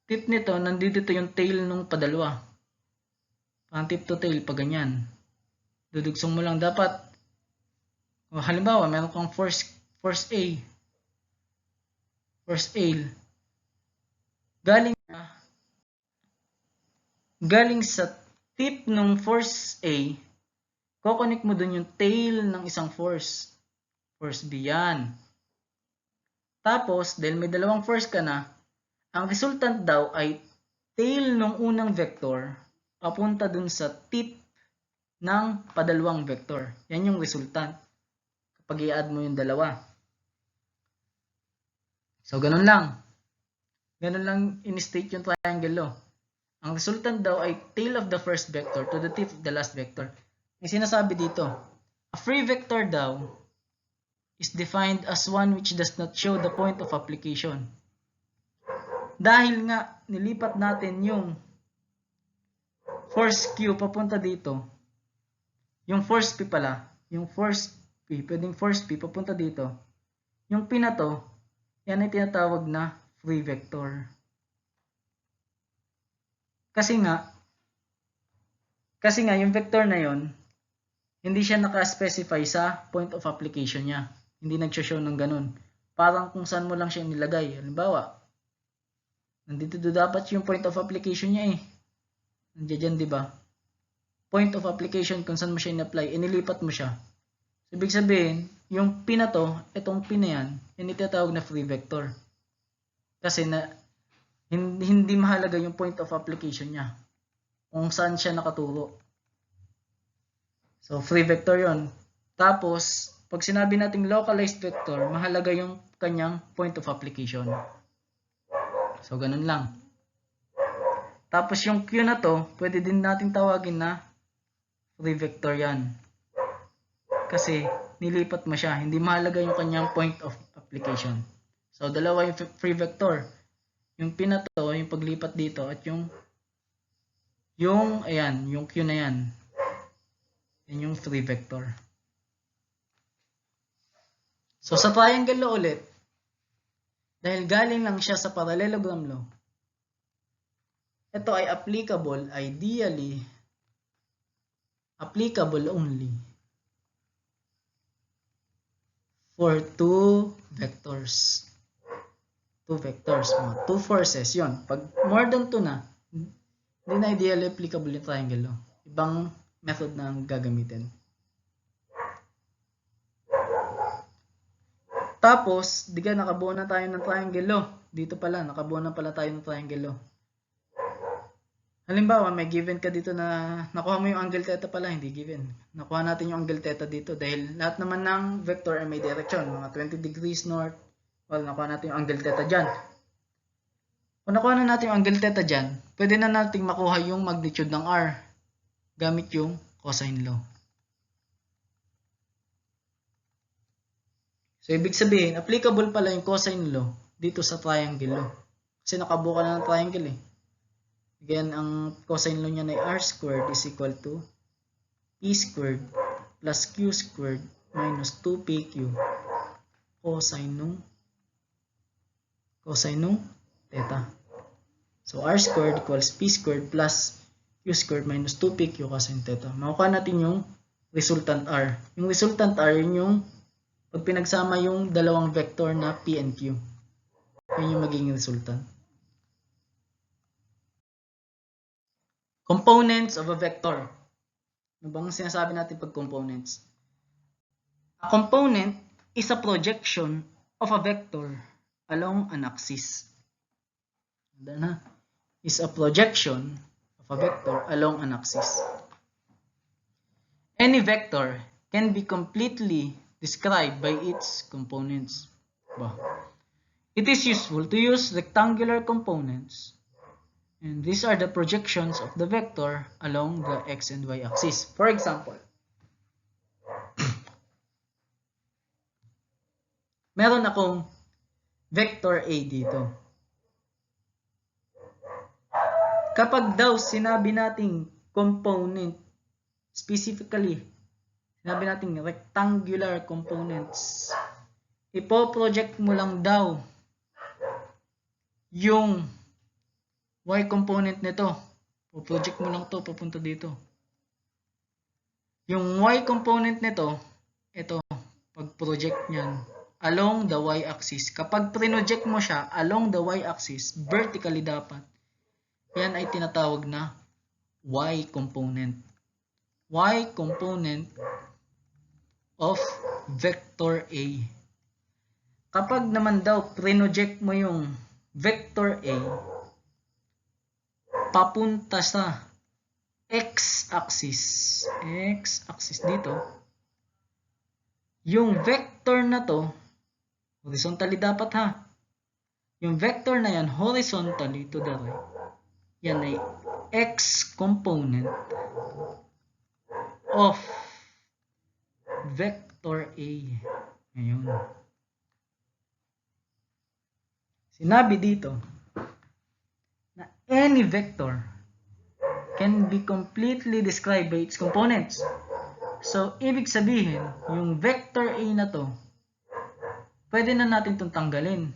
nito, nandito yung tail nung padalwa. Parang tip to tail, pa ganyan. Dudugsong mo lang dapat. O, halimbawa, meron kang force A. Force A. Galing sa tip ng force A, kukonek mo dun yung tail ng isang force. Force B yan. Tapos, dahil may dalawang force ka na, ang resultant daw ay tail ng unang vector papunta dun sa tip ng padalawang vector. Yan yung resultant. Kapag i-add mo yung dalawa. So, ganun lang. Ganun lang in-state yung triangle law. Ang resultant daw ay tail of the first vector to the tip of the last vector. May sinasabi dito, a free vector daw is defined as one which does not show the point of application. Dahil nga nilipat natin yung force Q papunta dito, yung force P pala, yung force P, pwedeng force P papunta dito, yung P na to, yan ay tinatawag na free vector. Kasi nga yung vector na yon, hindi siya naka-specify sa point of application niya. Hindi nag-show ng ganun. Parang kung saan mo lang siya nilagay. Halimbawa, nandito dapat yung point of application niya eh. Nandiyan, di ba? Point of application kung saan mo siya in-apply, inilipat mo siya. So, ibig sabihin, yung P na to, itong P na yan, yan itatawag na free vector. Kasi hindi mahalaga yung point of application niya. Kung saan siya nakaturo. So, free vector yon. Tapos, pag sinabi nating localized vector, mahalaga yung kanyang point of application. So, ganun lang. Tapos, yung Q na to, pwede din natin tawagin na free vector yan. Kasi, nilipat mo siya. Hindi mahalaga yung kanyang point of application. So, dalawa yung free vector. Yung P na to, yung paglipat dito, at yung Q na yan. Yan yung free vector. So, sa triangle law ulit, dahil galing lang siya sa parallelogram law, ito ay ideally applicable only for two vectors. Two forces, yon. Pag more than two na, hindi na ideally applicable yung triangle law. Ibang method na ang gagamitin. Tapos, nakabuo na tayo ng triangle law. Dito pala, nakabuo na pala tayo ng triangle law. Halimbawa, may given ka dito na nakuha mo yung angle theta pala, hindi given. Nakuha natin yung angle theta dito dahil lahat naman ng vector ay may direction. Mga 20 degrees north. Well, nakuha natin yung angle theta dyan. Kung nakuha na natin yung angle theta dyan, pwede na natin makuha yung magnitude ng R gamit yung cosine law. So, ibig sabihin, applicable pala yung cosine law dito sa triangle law. Kasi nakabuo ka na ng triangle eh. Again, ang cosine law niya ay R squared is equal to E squared plus Q squared minus 2pq cosine nung theta. So r squared equals p squared plus q squared minus 2pq cosine theta. Makukuha natin yung resultant r. Yung resultant r, yun yung pag pinagsama yung dalawang vector na p and q. Yun yung magiging resultant. Components of a vector. Ano bang sinasabi natin pag components? A component is a projection of a vector along an axis. Is a projection of a vector along an axis. Any vector can be completely described by its components. It is useful to use rectangular components, and these are the projections of the vector along the x and y axis. For example, meron akong vector A dito. Kapag daw sinabi nating component, specifically, sinabi nating rectangular components, ipo-project mo lang daw yung y component nito. Po-project mo lang to papunta dito. Yung y component nito, ito, pag-project niyan along the y-axis. Kapag project mo siya along the y-axis, vertically dapat. Yan ay tinatawag na y component. Y component of vector A. Kapag naman daw project mo yung vector A papunta sa x-axis dito, yung vector na to, horizontally dapat ha, yung vector na yan, horizontally to the right, yan ay x component of vector A. Ngayon, sinabi dito na any vector can be completely described by its components. So, ibig sabihin, yung vector A na to, pwede na natin itong tanggalin.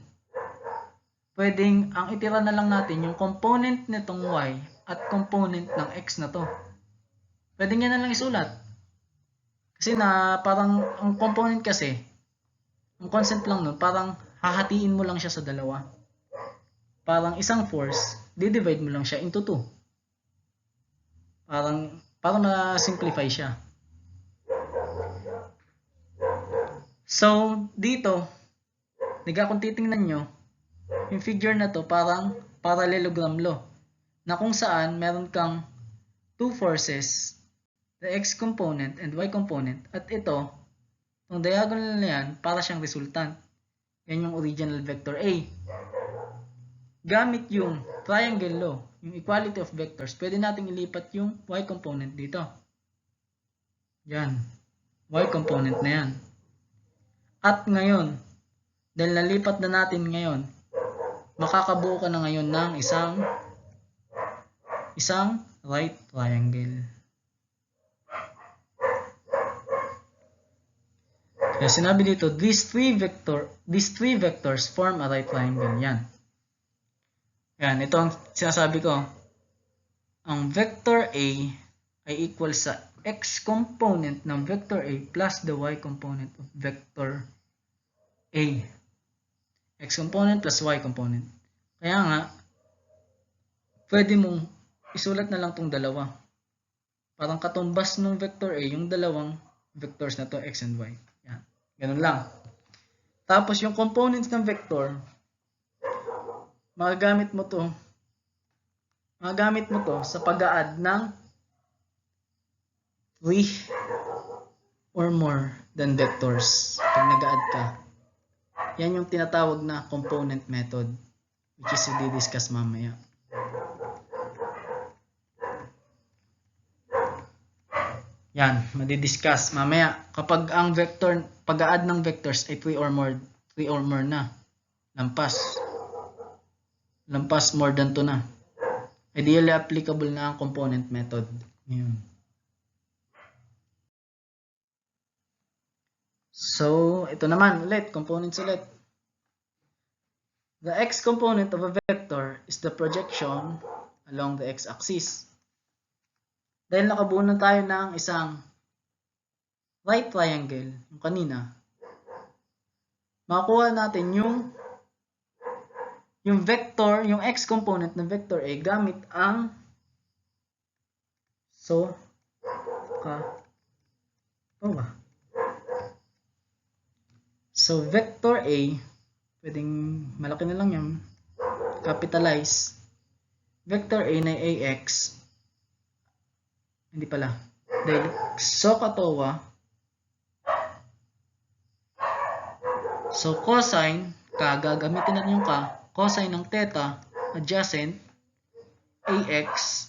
Pwedeng, ang itira na lang natin yung component nitong y at component ng x na to. Pwede nga na lang isulat. Kasi na parang, ang component kasi, ang concept lang nun, parang hahatiin mo lang siya sa dalawa. Parang isang force, di-divide mo lang siya into 2. Parang na-simplify siya. So, dito, kung titingnan nyo, yung figure na to parang parallelogram law, na kung saan meron kang two forces, the x component and y component, at ito, yung diagonal na yan, para siyang resultant. Yan yung original vector A. Gamit yung triangle law, yung equality of vectors, pwede nating ilipat yung y component dito. Yan, y component na yan. At ngayon, dahil nalipat na natin ngayon, makakabuo ka na ngayon ng isang right triangle. Kaya sinabi dito, these three vectors form a right triangle. Yan. Yan, ito ang sinasabi ko. Ang vector A ay equal sa x component ng vector A plus the y component of vector A. X component plus y component. Kaya nga, pwede mong isulat na lang tong dalawa. Parang katumbas ng vector A, yung dalawang vectors na to, x and y. Yan. Ganun lang. Tapos yung components ng vector, magagamit mo to sa pag-a-add ng 3 or more than vectors. Pag nag-a-add ka, yan yung tinatawag na component method, which is i-discuss mamaya. Yan, madi-discuss mamaya. Kapag ang vector, pag-a-add ng vectors ay 3 or more na. Lampas more than 2 na. Ideally applicable na ang component method. Ngayon. So, ito naman ulit, components ulit. The x component of a vector is the projection along the x-axis. Dahil nakabuo na tayo ng isang right triangle, yung kanina, makuha natin yung vector, yung x component ng vector A gamit ang So vector A, pwedeng malaki na lang yan, capitalize. Vector A na AX, hindi pala, dahil SOHCAHTOA, so cosine, gagamitin natin yung cosine ng theta adjacent AX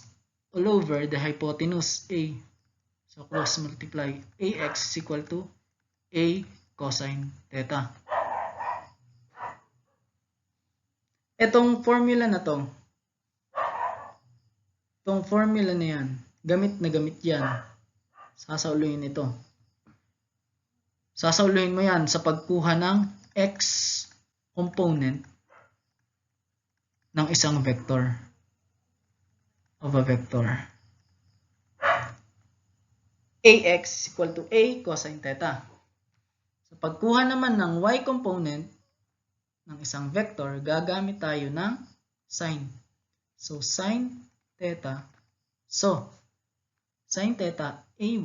all over the hypotenuse A. So cross multiply AX is equal to A cosine theta. Itong formula na to, itong formula na yan, gamit na gamit yan. Sasauluhin ito. Sasauluhin mo yan sa pagkuha ng x component ng isang vector of a vector. Ax is equal to A cosine theta. Sa pagkuha naman ng y component ng isang vector, gagamit tayo ng sine. So sine theta. So sine theta ay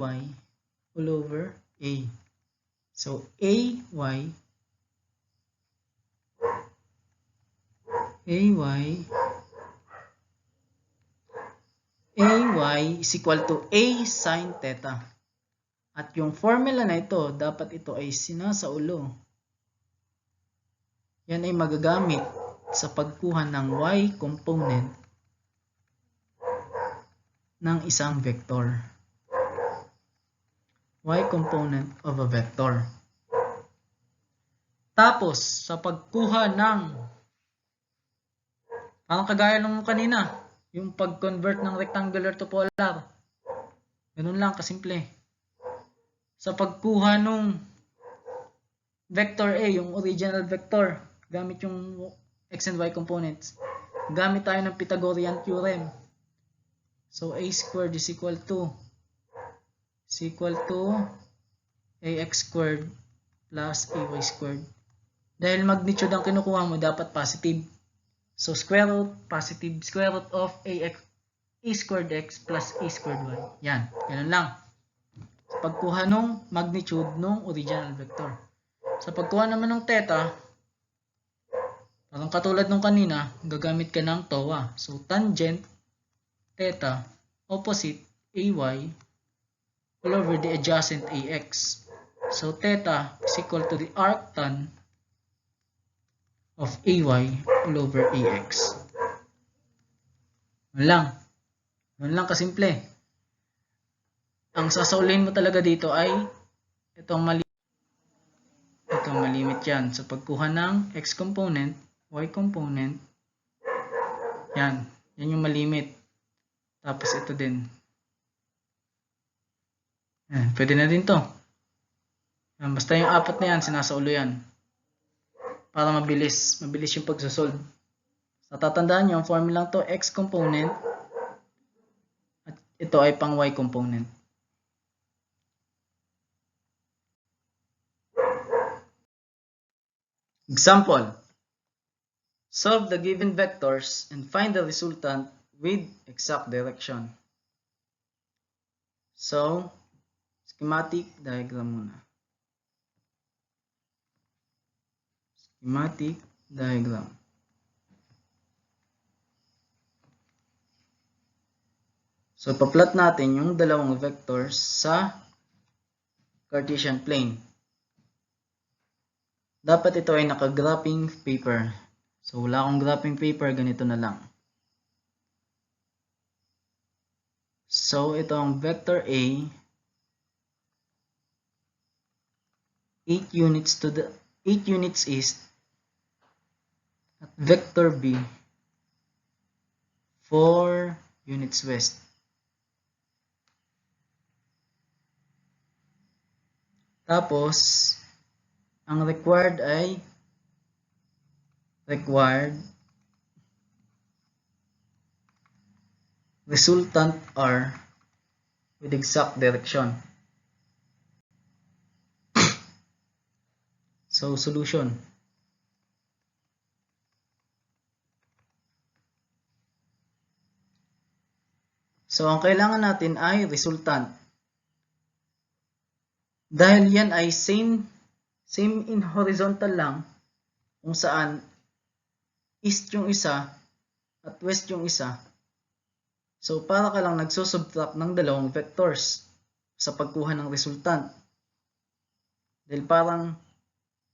all over A. So ay is equal to A sine theta. At yung formula na ito, dapat ito ay sinasaulo. Yan ay magagamit sa pagkuha ng y component ng isang vector. Y component of a vector. Tapos, sa pagkuha ng, parang kagaya nung kanina, yung pag-convert ng rectangular to polar. Ganun lang, kasimple. Sa pagkuha nung vector A, yung original vector, gamit yung x and y components, gamit tayo ng Pythagorean theorem. So a squared is equal to ax squared plus ay squared. Dahil magnitude ang kinukuha mo, dapat positive. So square root, positive square root of a squared x plus a squared y. Yan, ganun lang. Sa pagkuha nung magnitude nung original vector. Sa pagkuha naman ng theta, parang katulad nung kanina, gagamit ka ng TOA. So tangent theta opposite ay all over the adjacent ax. So theta is equal to the arctan of ay all over ax. Ganun lang kasimple. Ang sasaulin mo talaga dito ay itong malimit yan. So pagkuha ng x component, y component, yan yung malimit. Tapos ito din. Yan, pwede na din to. Yan, basta yung apat na yan, sinasaulo yan. Para mabilis yung pagsosolve. So tatandaan nyo, ang formula to x component at ito ay pang y component. Example. Solve the given vectors and find the resultant with exact direction. So, schematic diagram muna. Schematic diagram. So, paplot natin yung dalawang vectors sa Cartesian plane. Dapat ito ay naka-graphing paper. So, wala akong graphing paper, ganito na lang. So, ito ang vector A, 8 units east, at vector B, 4 units west. Tapos, Ang required ay resultant are with exact direction. So, solution. So, ang kailangan natin ay resultant. Dahil yan ay same in horizontal lang, kung saan east yung isa at west yung isa. So, para ka lang nagsusubtract ng dalawang vectors sa pagkuha ng resultant. Dahil parang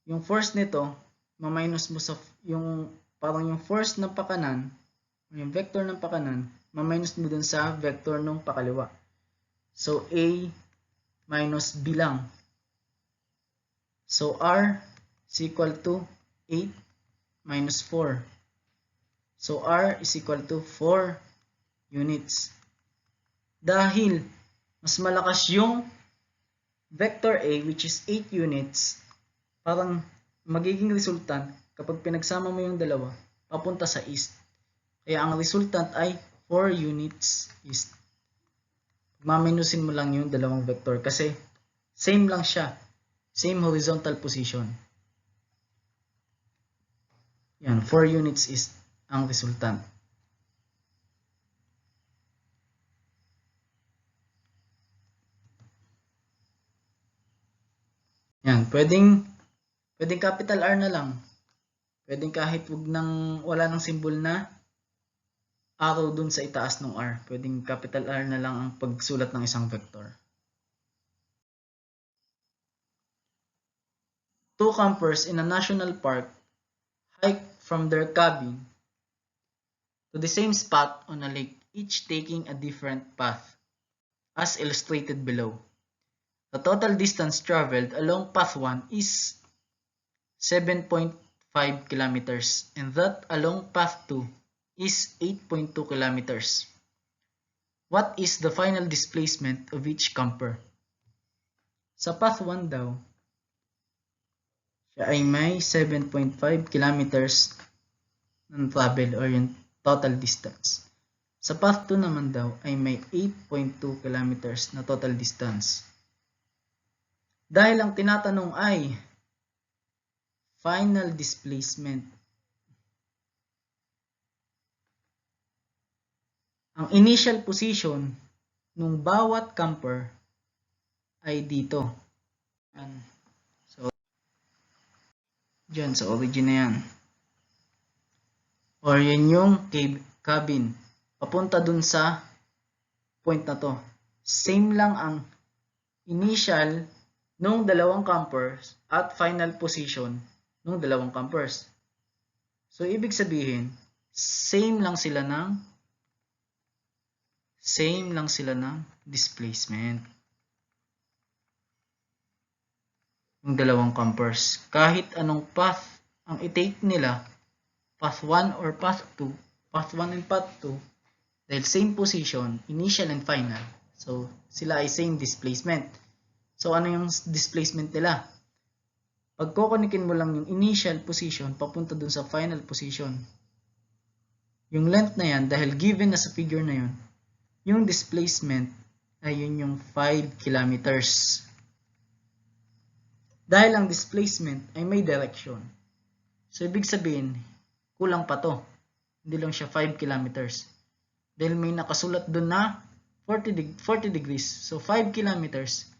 yung first nito, ma-minus mo sa yung first ng pakanan, yung vector ng pakanan, ma-minus mo dun sa vector ng pakaliwa. So, A minus B lang. So, R is equal to 8 minus 4. So, R is equal to 4 units. Dahil mas malakas yung vector A, which is 8 units, parang magiging resultant kapag pinagsama mo yung dalawa, papunta sa east. Kaya ang resultant ay 4 units east. Maminusin mo lang yung dalawang vector kasi same lang siya. Same horizontal position. Yan, 4 units east ang resultant. Yan, pwedeng capital R na lang. Pwedeng kahit wala nang symbol na arrow dun sa itaas ng R. Pwedeng capital R na lang ang pagsulat ng isang vector. Two campers in a national park hike from their cabin to the same spot on a lake, each taking a different path, as illustrated below. The total distance traveled along path 1 is 7.5 kilometers and that along path 2 is 8.2 kilometers. What is the final displacement of each camper? Sa path 1 daw, siya ay may 7.5 kilometers ng travel or yung total distance. Sa path 2 naman daw ay may 8.2 kilometers na total distance. Dahil ang tinatanong ay final displacement. Ang initial position ng bawat camper ay dito. So, dyan sa origin na yan. Or yan yung cabin. Papunta dun sa point na to. Same lang ang initial nung dalawang campers at final position nung dalawang campers. So, ibig sabihin, same lang sila ng displacement. Yung dalawang campers. Kahit anong path ang i-take nila, path 1 or path 2, path 1 and path 2, dahil same position, initial and final. So, sila ay same displacement. So, ano yung displacement nila? Pag kukunikin mo lang yung initial position, papunta dun sa final position. Yung length na yan, dahil given na sa figure na yun, yung displacement ay yun yung 5 kilometers. Dahil ang displacement ay may direction. So, ibig sabihin, kulang pa to. Hindi lang siya 5 kilometers. Dahil may nakasulat dun na 40 degrees. So, 5 kilometers,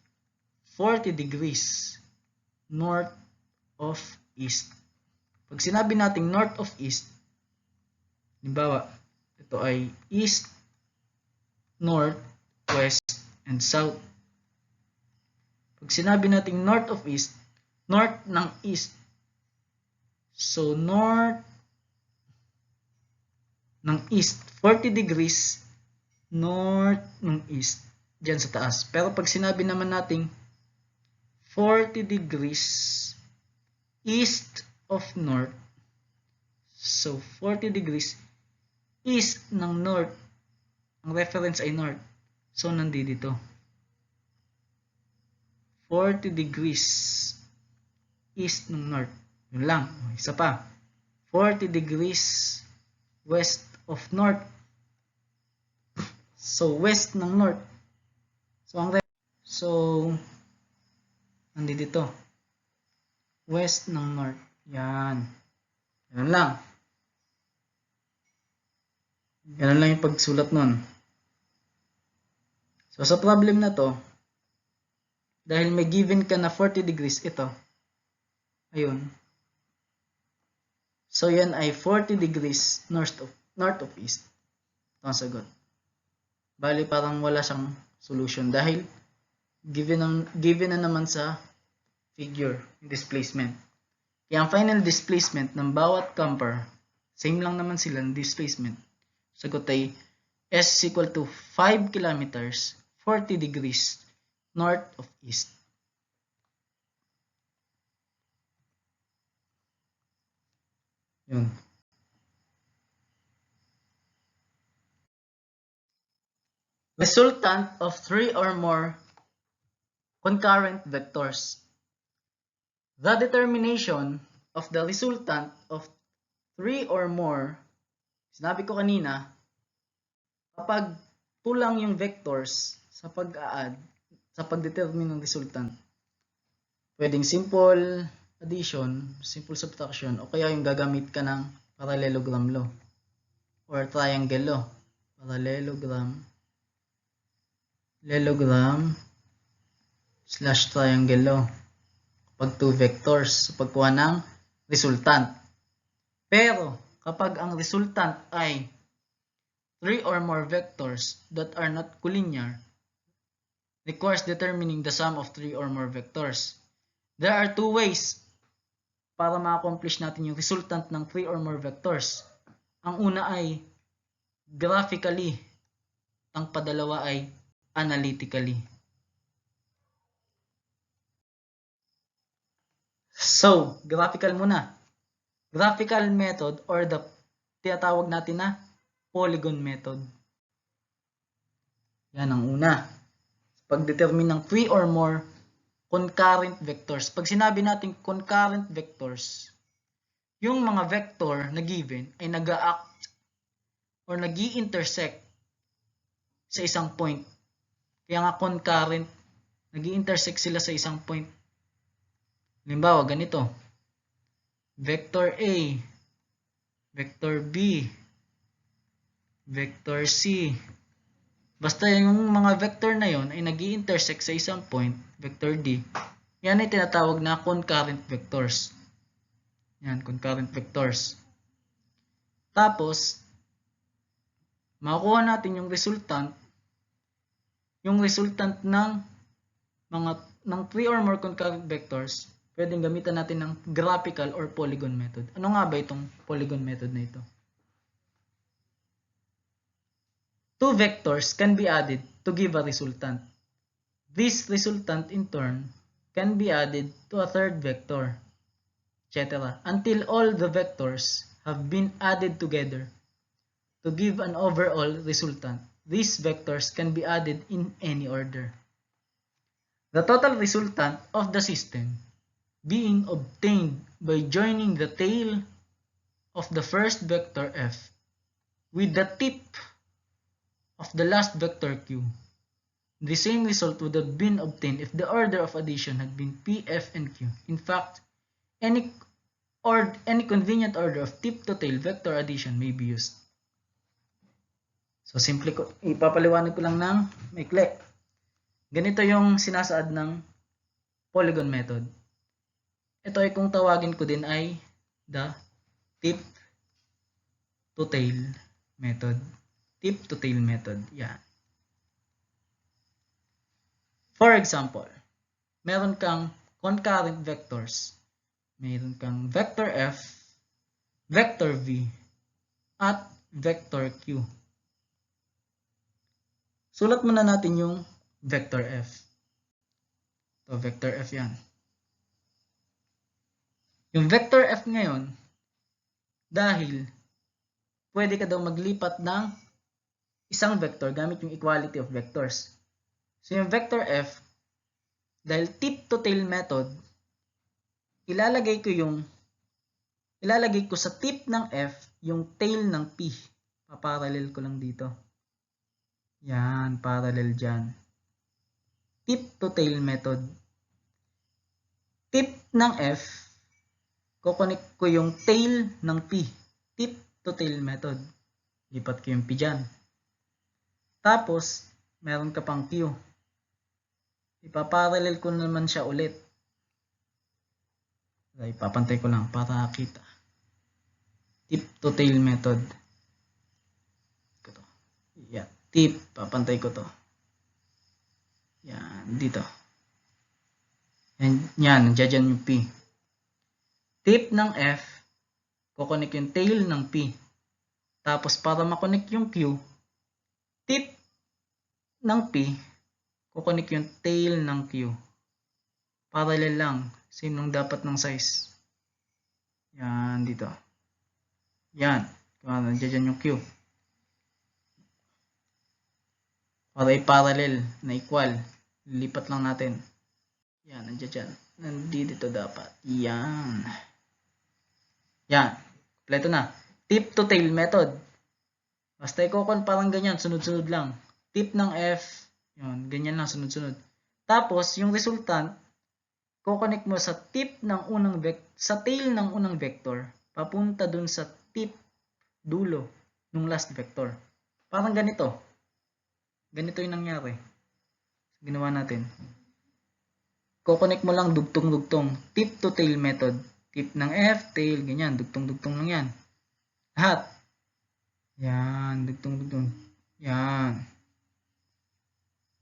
40 degrees north of east. Pag sinabi nating north of east, halimbawa, ito ay east, north, west, and south. Pag sinabi nating north of east, north ng east. So, north ng east, 40 degrees north ng east, dyan sa taas. Pero pag sinabi naman nating 40 degrees east of north, so 40 degrees east ng north, ang reference ay north, so nandito 40 degrees east ng north. Yun lang. Isa pa. 40 degrees west of north. So, west ng north. So, nandito dito. West ng north. Yan. Yan lang. Yan lang yung pagsulat nun. So, sa problem na to, dahil may given ka na 40 degrees, ito. Ayun. So, yan ay 40 degrees north of east. Ito ang sagot. Bali, parang wala siyang solution dahil given na naman sa figure, displacement. Kaya ang final displacement ng bawat camper, same lang naman sila ng displacement. Sagot ay S is equal to 5 kilometers, 40 degrees north of east. Yun. Resultant of 3 or more concurrent vectors. The determination of the resultant of 3 or more, sinabi ko kanina, kapag tulang yung vectors sa pag-add, sa pag-determine ng resultant, pwedeng simple addition, simple subtraction, o kaya yung gagamit ka ng parallelogram law or triangle law. Parallelogram / triangle law. Kapag 2 vectors sa pagkuha ng resultant. Pero kapag ang resultant ay 3 or more vectors that are not collinear, requires determining the sum of 3 or more vectors. There are 2 ways para ma-accomplish natin yung resultant ng 3 or more vectors. Ang una ay graphically, ang padalawa ay analytically. So, graphical muna. Graphical method or the tinatawag natin na polygon method. Yan ang una. Pag-determine ng 3 or more concurrent vectors. Pag sinabi natin concurrent vectors, yung mga vector na given ay nag-act or nag-i-intersect sa isang point. Kaya nga concurrent, nag-i-intersect sila sa isang point. Halimbawa, ganito. Vector A, vector B, vector C. Basta yung mga vector na yon ay nag-i-intersect sa isang point, vector D. Yan ay tinatawag na concurrent vectors. Yan, concurrent vectors. Tapos, makukuha natin yung resultant ng 3 or more concurrent vectors. Pwedeng gamitan natin ng graphical or polygon method. Ano nga ba itong polygon method na ito? 2 vectors can be added to give a resultant. This resultant in turn can be added to a third vector, etc. until all the vectors have been added together to give an overall resultant. These vectors can be added in any order. The total resultant of the system being obtained by joining the tail of the first vector f with the tip of the last vector q. The same result would have been obtained if the order of addition had been p, f, and q. In fact, any convenient order of tip to tail vector addition may be used. So, simple ko, ipapaliwanag ko lang ng maikli. Ganito yung sinasaad ng polygon method. Ito ay kung tawagin ko din ay the tip to tail method. Tip to tail method. Yan. For example, meron kang concurrent vectors. Meron kang vector f, vector v, at vector q. Sulat muna natin yung vector f. Ito, vector f yan. Yung vector f ngayon, dahil pwede ka daw maglipat ng isang vector gamit yung equality of vectors. So yung vector f, dahil tip to tail method, ilalagay ko sa tip ng F yung tail ng P. Paparallel ko lang dito. Yan, parallel dyan. Tip to tail method. Tip ng F, kukonek ko yung tail ng P. Tip to tail method. Lipat ko yung P dyan. Tapos, meron ka pang Q. Ipaparallel ko naman siya ulit. Ipapantay ko lang para kita. Tip to tail method. Yan. Tip. Papantay ko to. Yan. Dito. Yan. Nandiyan yung P. Tip ng F. Kukonek yung tail ng P. Tapos para makonek yung Q. Tip ng P. Kukonek yung tail ng Q. Parallel lang. Same nung dapat ng size. Yan. Dito. Yan. Nandiyan yung Q. Para i-parallel na equal. Lipat lang natin. Yan. Nandiyan dyan. Nandito dapat. Yan. Yan. Kompleto na. Tip to tail method. Basta i-con parang ganyan. Sunod-sunod lang. Tip ng F. Yan. Ganyan lang. Sunod-sunod. Tapos, yung resultant, kukonek mo sa tip ng unang sa tail ng unang vector. Papunta dun sa tip dulo ng last vector. Parang ganito. Ganito yung nangyari. Ginawa natin. Kukonek mo lang dugtong-dugtong. Tip to tail method. Tip ng F, tail, ganyan. Dugtong-dugtong lang yan. Lahat. Yan. Dugtong-dugtong. Yan.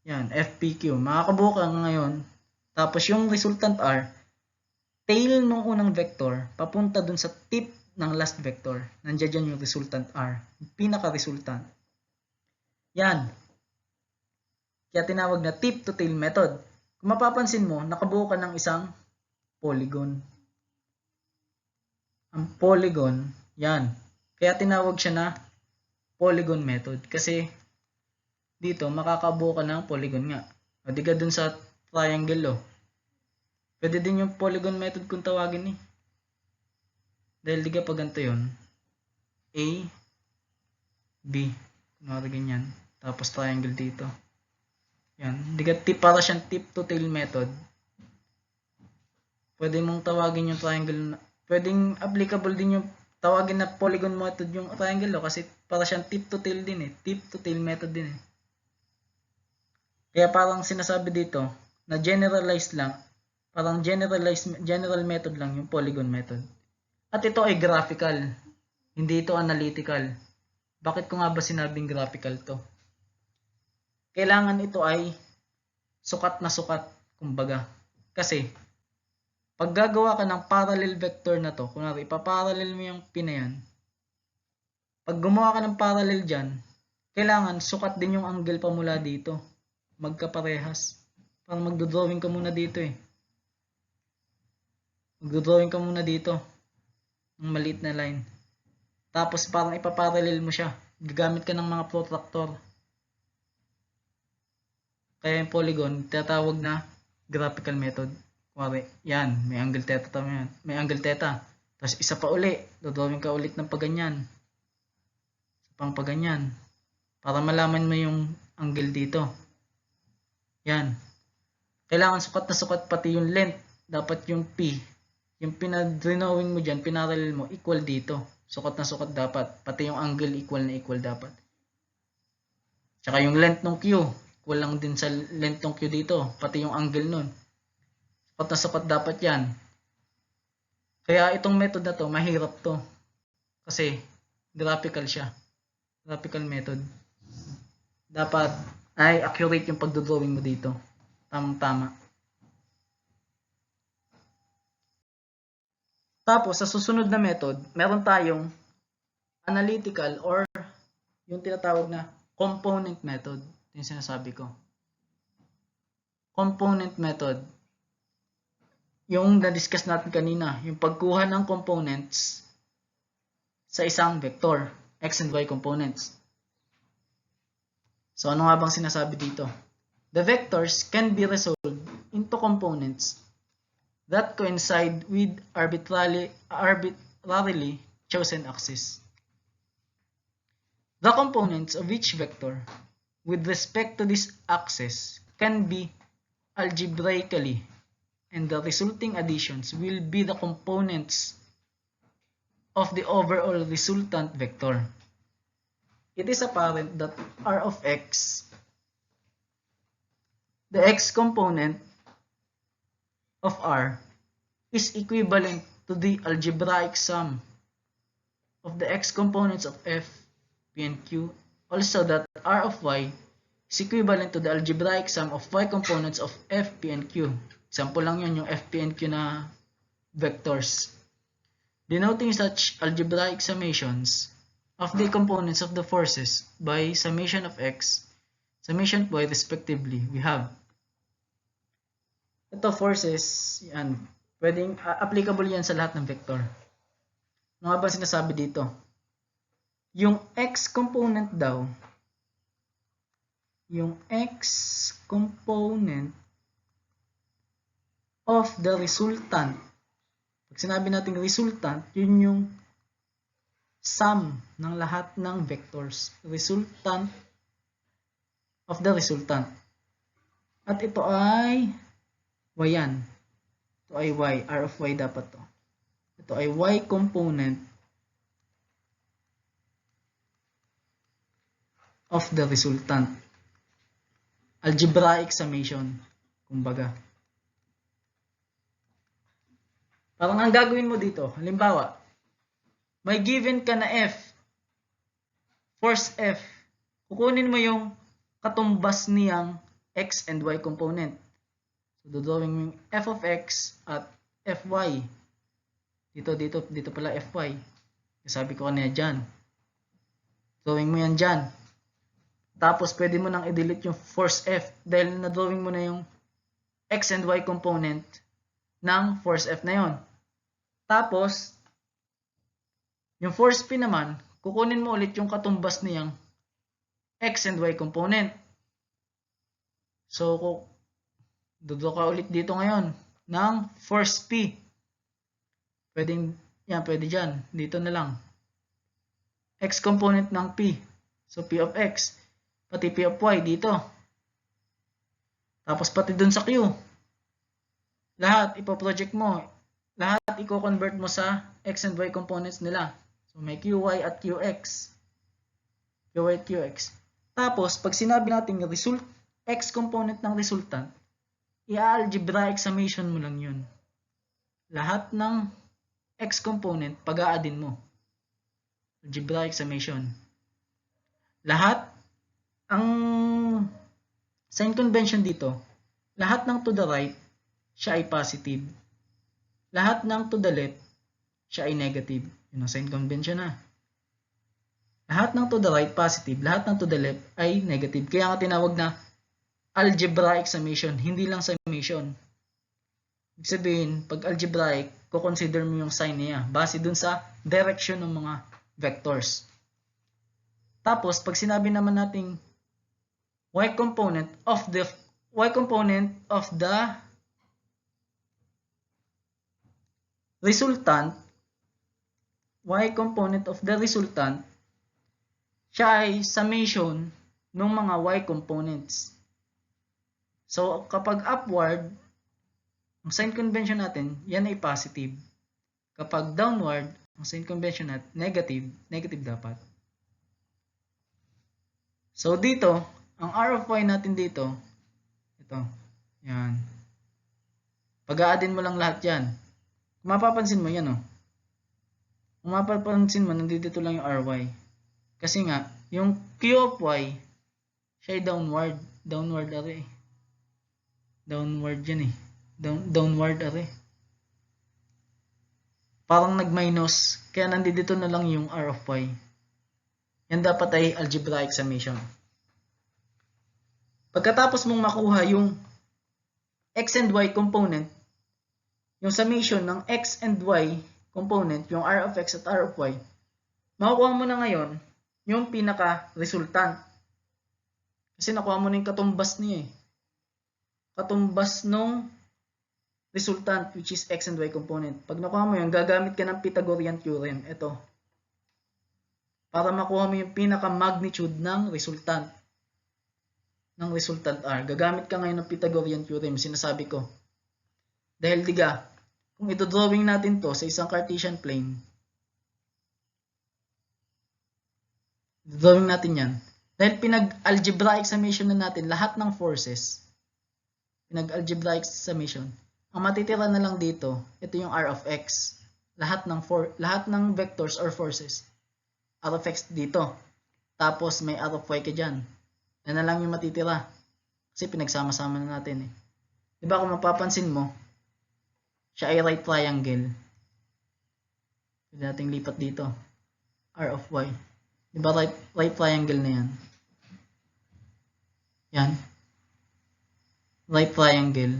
Yan. FPQ. Makakabuo ka ngayon. Tapos yung resultant R, tail ng unang vector, papunta dun sa tip ng last vector. Nandiyan dyan yung resultant R. Yung pinaka-resultant. Yan. Kaya tinawag na tip to tail method. Kung mapapansin mo, nakabuo ka ng isang polygon. Ang polygon, yan. Kaya tinawag siya na polygon method. Kasi dito, makakabuo ka ng polygon nga. O di ka dun sa triangle, oh. Pwede din yung polygon method kung tawagin eh. Dahil di ka pa ganito yun. A, B. Kunwari ganyan. Tapos triangle dito. Yan. Para siyang tip to tail method. Pwede mong tawagin yung triangle. Pwedeng applicable din yung tawagin na polygon method yung triangle, kasi para siyang tip to tail din eh. Tip to tail method din eh. Kaya parang sinasabi dito na generalized lang. Parang general method lang yung polygon method. At ito ay graphical. Hindi ito analytical. Bakit ko nga ba sinabing graphical to? Kailangan ito ay sukat na sukat, kumbaga. Kasi, pag gagawa ka ng parallel vector na to, kunwari, ipaparallel mo yung P na yan. Pag gumawa ka ng parallel dyan, kailangan sukat din yung angle pa mula dito. Magkaparehas. Parang magdodrawing ka muna dito eh. Magdodrawing ka muna dito. Ng maliit na line. Tapos parang ipaparallel mo siya. Gagamit ka ng mga protractor. Kaya yung polygon, tinatawag na graphical method. Kuwari, yan, may angle theta tama yan. May angle theta. Tapos isa pa uli, dodrawing ka ulit ng paganyan. Isa pang paganyan. Para malaman mo yung angle dito. Yan. Kailangan sukat na sukat pati yung length. Dapat yung P. Yung pinadrawing mo dyan, pinarallel mo, equal dito. Sukat na sukat dapat. Pati yung angle equal na equal dapat. Tsaka yung length ng Q. Equal lang din sa length ng Q dito. Pati yung angle nun. Sukat na sukat dapat yan. Kaya itong method na to, mahirap to. Kasi graphical siya. Graphical method. Dapat ay accurate yung pagdodrawing mo dito. Tamang-tama. Tapos, sa susunod na method, meron tayong analytical or yung tinatawag na component method. Ito yung sinasabi ko. Component method. Yung na-discuss natin kanina, yung pagkuha ng components sa isang vector, x and y components. So, ano nga bang sinasabi dito? The vectors can be resolved into components that coincide with arbitrarily chosen axis. The components of each vector with respect to this axis can be algebraically, and the resulting additions will be the components of the overall resultant vector. It is apparent that R of x, the x component of R, is equivalent to the algebraic sum of the x components of f, p, and q. Also that R of y is equivalent to the algebraic sum of y components of f, p, and q. Example lang yun, yung f, p, and q na vectors. Denoting such algebraic summations of the components of the forces by summation of x, summation of y respectively, we have ito forces, yan, pwedeng applicable yan sa lahat ng vector. Ano nga ba sinasabi dito? Yung x component daw, yung x component of the resultant, pag sinabi natin resultant, yun yung sum ng lahat ng vectors. Resultant of the resultant. At ito ay y yan. Ito ay y. R of y dapat to. Ito ay y component of the resultant. Algebraic summation. Kumbaga. Parang ang gagawin mo dito, halimbawa, may given ka na f, force f, kukunin mo yung katumbas niyang x and y component. So, dodrawing mo yung f of x at fy. Dito pala fy. Sabi ko kanina dyan. Drawing mo yan dyan. Tapos, pwede mo nang i-delete yung force f dahil na-drawing mo na yung x and y component ng force f na yon. Tapos, yung force p naman, kukunin mo ulit yung katumbas niyang x and y component. So, dodo ka ulit dito ngayon ng force p. Pwede dyan. Dito na lang. X component ng p. So, p of x. Pati p of y dito. Tapos, pati dun sa q. Lahat, ipoproject mo. Lahat, i-convert mo sa x and y components nila. So, may qy at qx. Qy at qx. Tapos, pag sinabi natin yung x component ng resultant, i-algebraic summation mo lang yun. Lahat ng x component, pag-aadin mo. Algebraic summation. Lahat, ang sign convention dito, lahat ng to the right, siya ay positive. Lahat ng to the left, siya ay negative. Yun ang sign convention na. Lahat ng to the right, positive. Lahat ng to the left ay negative. Kaya nga tinawag na algebraic summation, hindi lang summation. Ibig sabihin, pag algebraic, kukonsider mo yung sign niya base dun sa direction ng mga vectors. Tapos, pag sinabi naman nating y component of the resultant, siya ay summation ng mga y components. So, kapag upward, ang sign convention natin, yan ay positive. Kapag downward, ang sign convention natin, negative dapat. So, dito, ang R of y natin dito, ito, yan. Pag-aadin mo lang lahat yan. Kung mapapansin mo, yan o. Kung mapapansin mo, nandito lang yung ry. Kasi nga, yung q of y, siya ay downward array. Downward yan eh. Downward array. Parang nag-minus, kaya nandito na lang yung R of y. Yan dapat ay algebraic summation. Pagkatapos mong makuha yung x and y component, yung summation ng x and y component, yung R of x at R of y, makukuha mo na ngayon yung pinaka-resultant. Kasi nakuha mo na yung katumbas niya eh. Katumbas nung resultant which is x and y component. Pag nakuha mo yun, gagamit ka ng Pythagorean theorem. Ito. Para makuha mo yung pinaka-magnitude ng resultant. Ng resultant R. Gagamit ka ngayon ng Pythagorean theorem. Sinasabi ko. Dahil diga, kung ito-drawing natin to sa isang Cartesian plane, drawing natin yan. Dahil pinag-algebraic summation na natin lahat ng forces. Pinag-algebraic summation. Ang matitira na lang dito, ito yung R of x. Lahat ng vectors or forces. R of x dito. Tapos may R of y ka dyan. Yan na lang yung matitira. Kasi pinagsama-sama na natin eh. Diba kung mapapansin mo, siya ay right triangle. Pwede nating lipat dito. R of y. Diba right triangle na yan? Yan. Right triangle.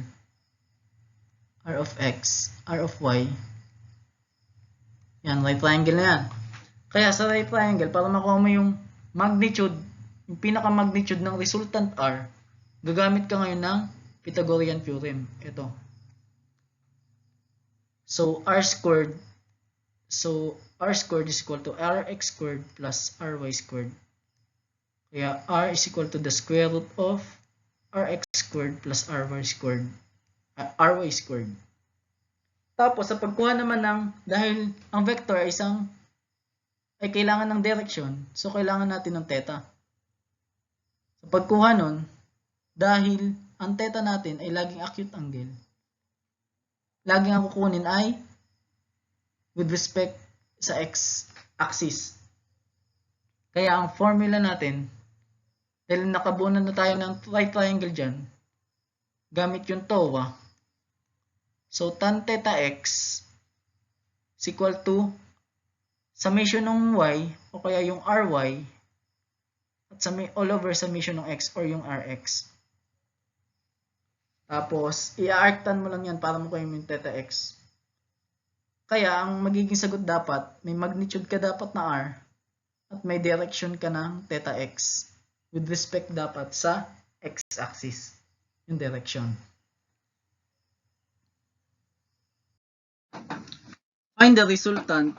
R of x. R of y. Yan, right triangle na yan. Kaya sa right triangle, para makuha mo yung magnitude, yung pinaka-magnitude ng resultant R, gagamit ka ngayon ng Pythagorean theorem. Ito. So, R squared is equal to Rx squared plus Ry squared. Kaya R is equal to the square root of Rx squared plus Ry squared. Ry squared. Tapos, sa pagkuha naman dahil ang vector ay kailangan ng direction, so kailangan natin ng theta. Sa pagkuha nun, dahil ang theta natin ay laging acute angle, laging ang kukunin ay with respect sa x-axis. Kaya ang formula natin, dahil nakabuo na tayo ng right triangle dyan, gamit yung TOA. So, tan theta x is equal to summation ng y o kaya yung ry at all over summation ng x or yung rx. Tapos, i-arctan mo lang yan para makuha yung theta x. Kaya, ang magiging sagot dapat, may magnitude ka dapat na r at may direction ka ng theta x with respect dapat sa x-axis, yung direction. Find the resultant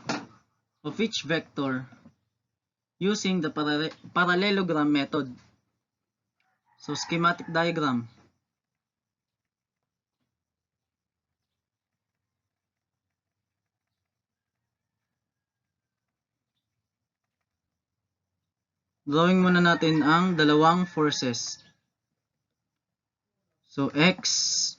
of each vector using the parallelogram method. So, schematic diagram. Drawing muna natin ang dalawang forces. So, x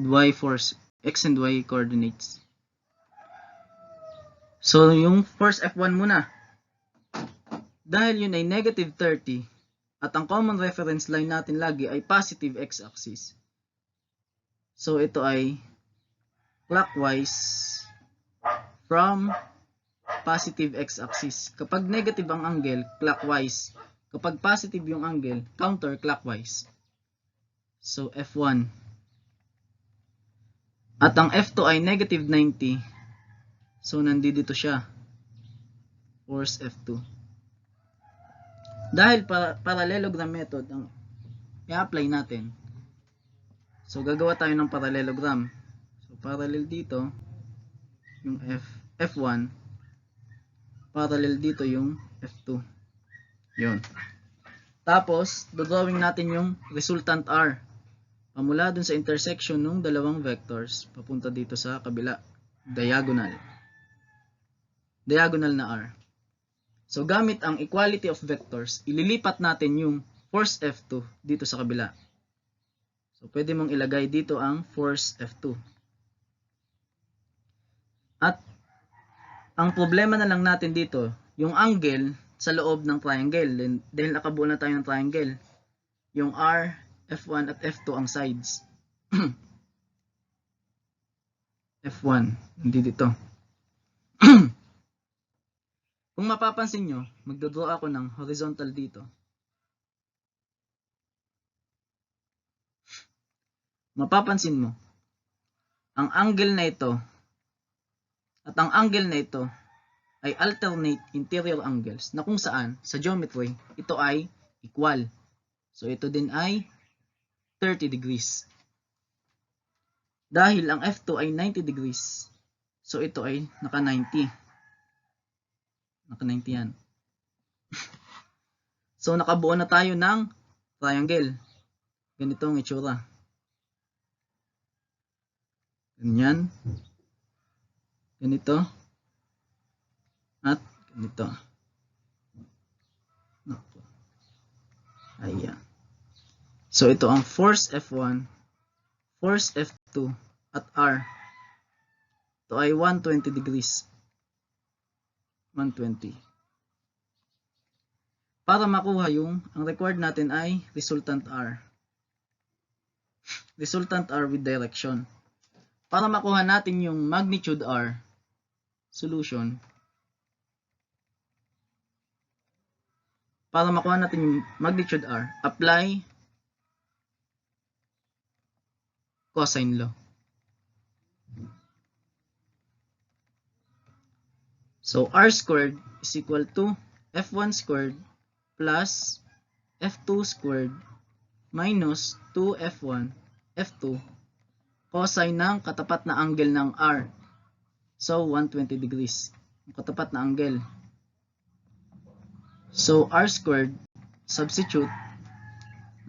y force, x and y coordinates. So, yung force F1 muna. Dahil yun ay negative 30 at ang common reference line natin lagi ay positive x-axis. So, ito ay clockwise from positive x-axis. Kapag negative ang angle, clockwise. Kapag positive yung angle, counterclockwise. So, F1. At ang F2 ay negative 90. So, nandito siya. Force F2. Dahil parallelogram method ang i-apply natin. So, gagawa tayo ng parallelogram. So, parallel dito yung F1. Parallel dito yung F2. Yun. Tapos, drawing natin yung resultant R. Pamula dun sa intersection ng dalawang vectors, papunta dito sa kabila. Diagonal. Diagonal na R. So, gamit ang equality of vectors, ililipat natin yung force F2 dito sa kabila. So, pwede mong ilagay dito ang force F2. At, ang problema na lang natin dito, yung angle sa loob ng triangle. Dahil nakabuo na tayo ng triangle. Yung R, F1 at F2 ang sides. F1, hindi dito. Kung mapapansin nyo, magdodraw ako ng horizontal dito. Mapapansin mo, ang angle na ito at ang angle na ito ay alternate interior angles na kung saan sa geometry ito ay equal. So ito din ay 30 degrees. Dahil ang F2 ay 90 degrees, so ito ay naka 90. Naka 90 yan. So nakabuo na tayo ng triangle. Ganito ang itsura. Ganyan. Ganito. At ganito. Ayan. So ito ang force F1, force F2, at R. Ito ay 120 degrees. 120. Para makuha ang required natin ay resultant R. Resultant R with direction. Para makuha natin yung magnitude R, solution. Para makuha natin yung magnitude R, apply cosine law. So R squared is equal to F1 squared plus F2 squared minus 2F1 F2 cosine ng katapat na angle ng R. So 120 degrees. Ang katapat na angle. So R squared, substitute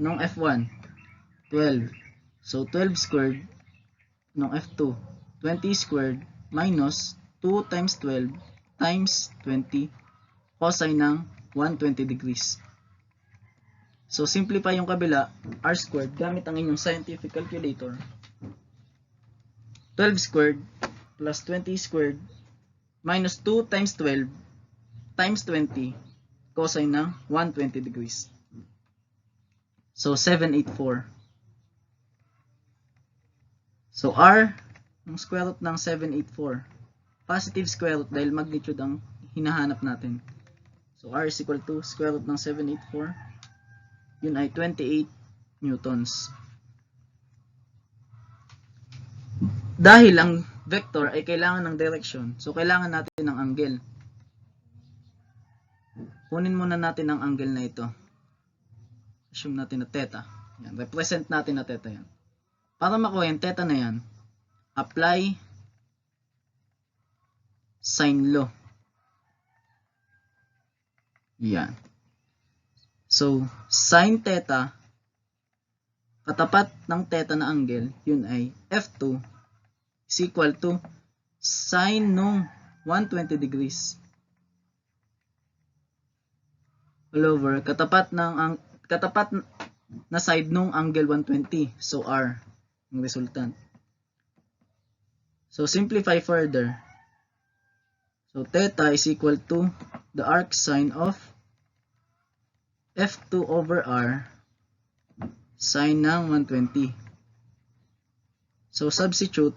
ng F1, 12. So 12 squared ng F2, 20 squared minus 2 times 12 times 20 cosine ng 120 degrees. So simplify yung kabila, R squared, gamit ang inyong scientific calculator. 12 squared plus 20 squared minus 2 times 12 times 20 cosine ng 120 degrees. So 784. So R, ang square root ng 784. Positive square root dahil magnitude ang hinahanap natin. So R is equal to square root ng 784. Yun ay 28 newtons. Dahil ang vector ay kailangan ng direction, so kailangan natin ng angle. Kunin muna natin ang angle na ito. Assume natin na theta. Yan, represent natin na theta yan. Para makuha yung theta na yan, apply sine law. Yan. So, sine theta, katapat ng theta na angle, yun ay F2 is equal to sine nung 120 degrees all over katapat na side nung angle 120. So R ang resultant. So simplify further. So theta is equal to the arc sine of F2 over R sine ng 120. So substitute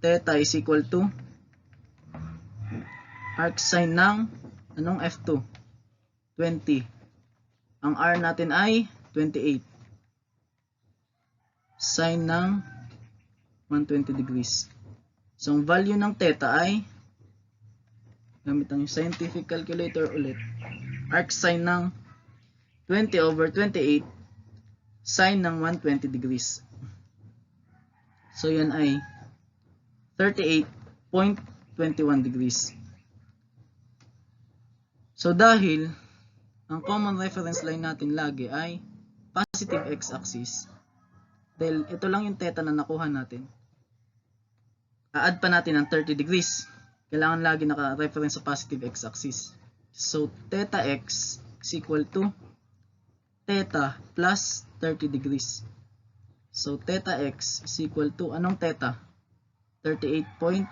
theta is equal to arc sine ng anong F2? 20. Ang R natin ay 28. Sine ng 120 degrees. So ang value ng theta ay, gamit ang scientific calculator ulit, arc sine ng 20 over 28 sine ng 120 degrees. So yan ay 38.21 degrees. So dahil ang common reference line natin lagi ay positive x-axis, dahil ito lang yung theta na nakuha natin, a-add pa natin ang 30 degrees. Kailangan lagi naka-reference sa positive x-axis. So theta x is equal to theta plus 30 degrees. So theta x is equal to anong theta? 38.21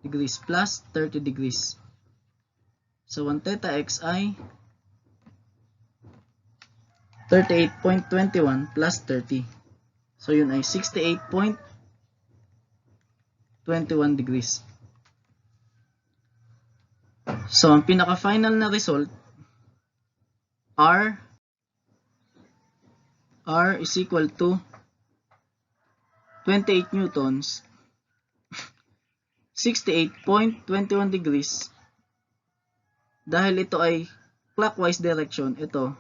degrees plus 30 degrees. So 1 theta x ay 38.21 plus 30. So yun ay 68.21 degrees. So ang pinaka-final na result, R is equal to 28 newtons, 68.21 degrees, dahil ito ay clockwise direction, ito,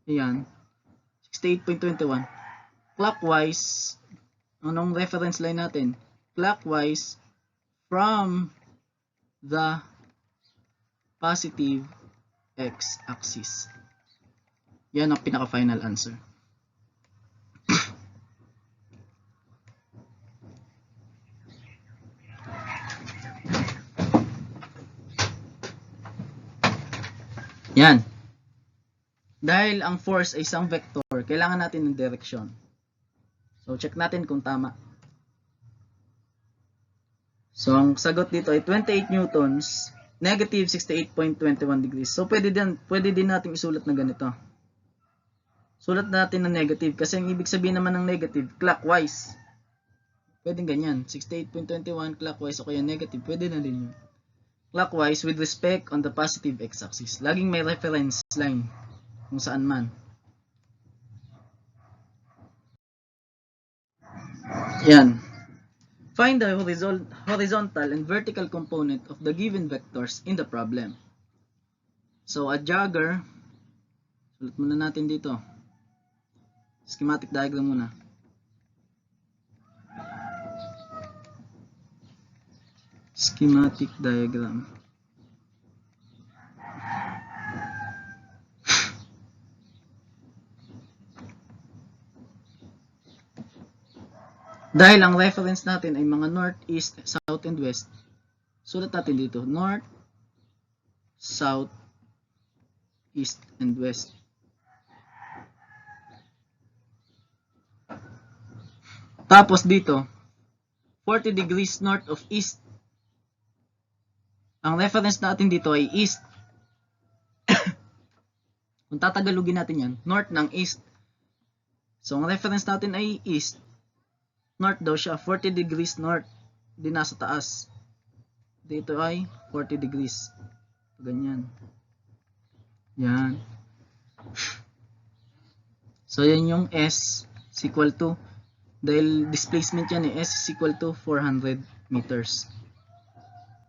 ayan, 68.21. Clockwise, anong reference line natin? Clockwise from the positive x-axis. Yan ang pinaka-final answer. Yan. Dahil ang force ay isang vector, kailangan natin ng direction. So, check natin kung tama. So, ang sagot dito ay 28 newtons, negative 68.21 degrees. So, pwede din natin isulat na ganito. Sulat natin na negative kasi ang ibig sabihin naman ng negative, clockwise. Pwede ganyan, 68.21 clockwise o kaya negative, pwede na din yun. Clockwise with respect on the positive x-axis. Laging may reference line kung saan man. Yan. Find the horizontal and vertical component of the given vectors in the problem. So, a jogger, sulat muna natin dito. Schematic diagram muna. Schematic diagram. Dahil ang reference natin ay mga north, east, south, and west, sulat natin dito, north, south, east, and west. Tapos dito, 40 degrees north of east. Ang reference natin dito ay east. Kung tatagalugin natin yan, north ng east. So, ang reference natin ay east. North daw siya, 40 degrees north. Di nasa taas. Dito ay 40 degrees. Ganyan. Yan. So, yan yung S is equal to, dahil displacement yan S is equal to 400 meters.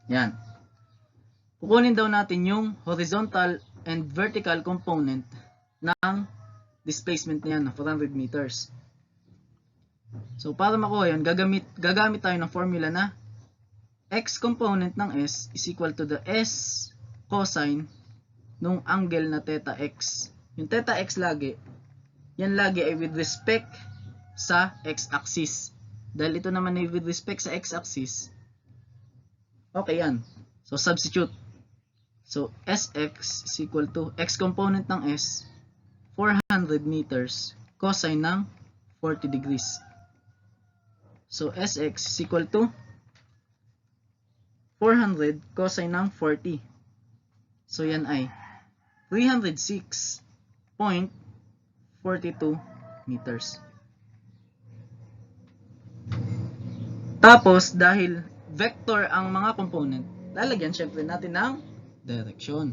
Yan. Kukunin daw natin yung horizontal and vertical component ng displacement niyan na 400 meters. So, para makuha yun, gagamit tayo ng formula na x component ng S is equal to the S cosine nung angle na theta x. Yung theta x lagi, yan lagi ay with respect sa x-axis. Dahil ito naman ay with respect sa x-axis, okay yan. So, substitute. So, Sx is equal to x component ng S, 400 meters, cosine ng 40 degrees. So, Sx is equal to 400 cosine ng 40. So, yan ay 306.42 meters. Tapos, dahil vector ang mga component, lalagyan syempre natin ng direction.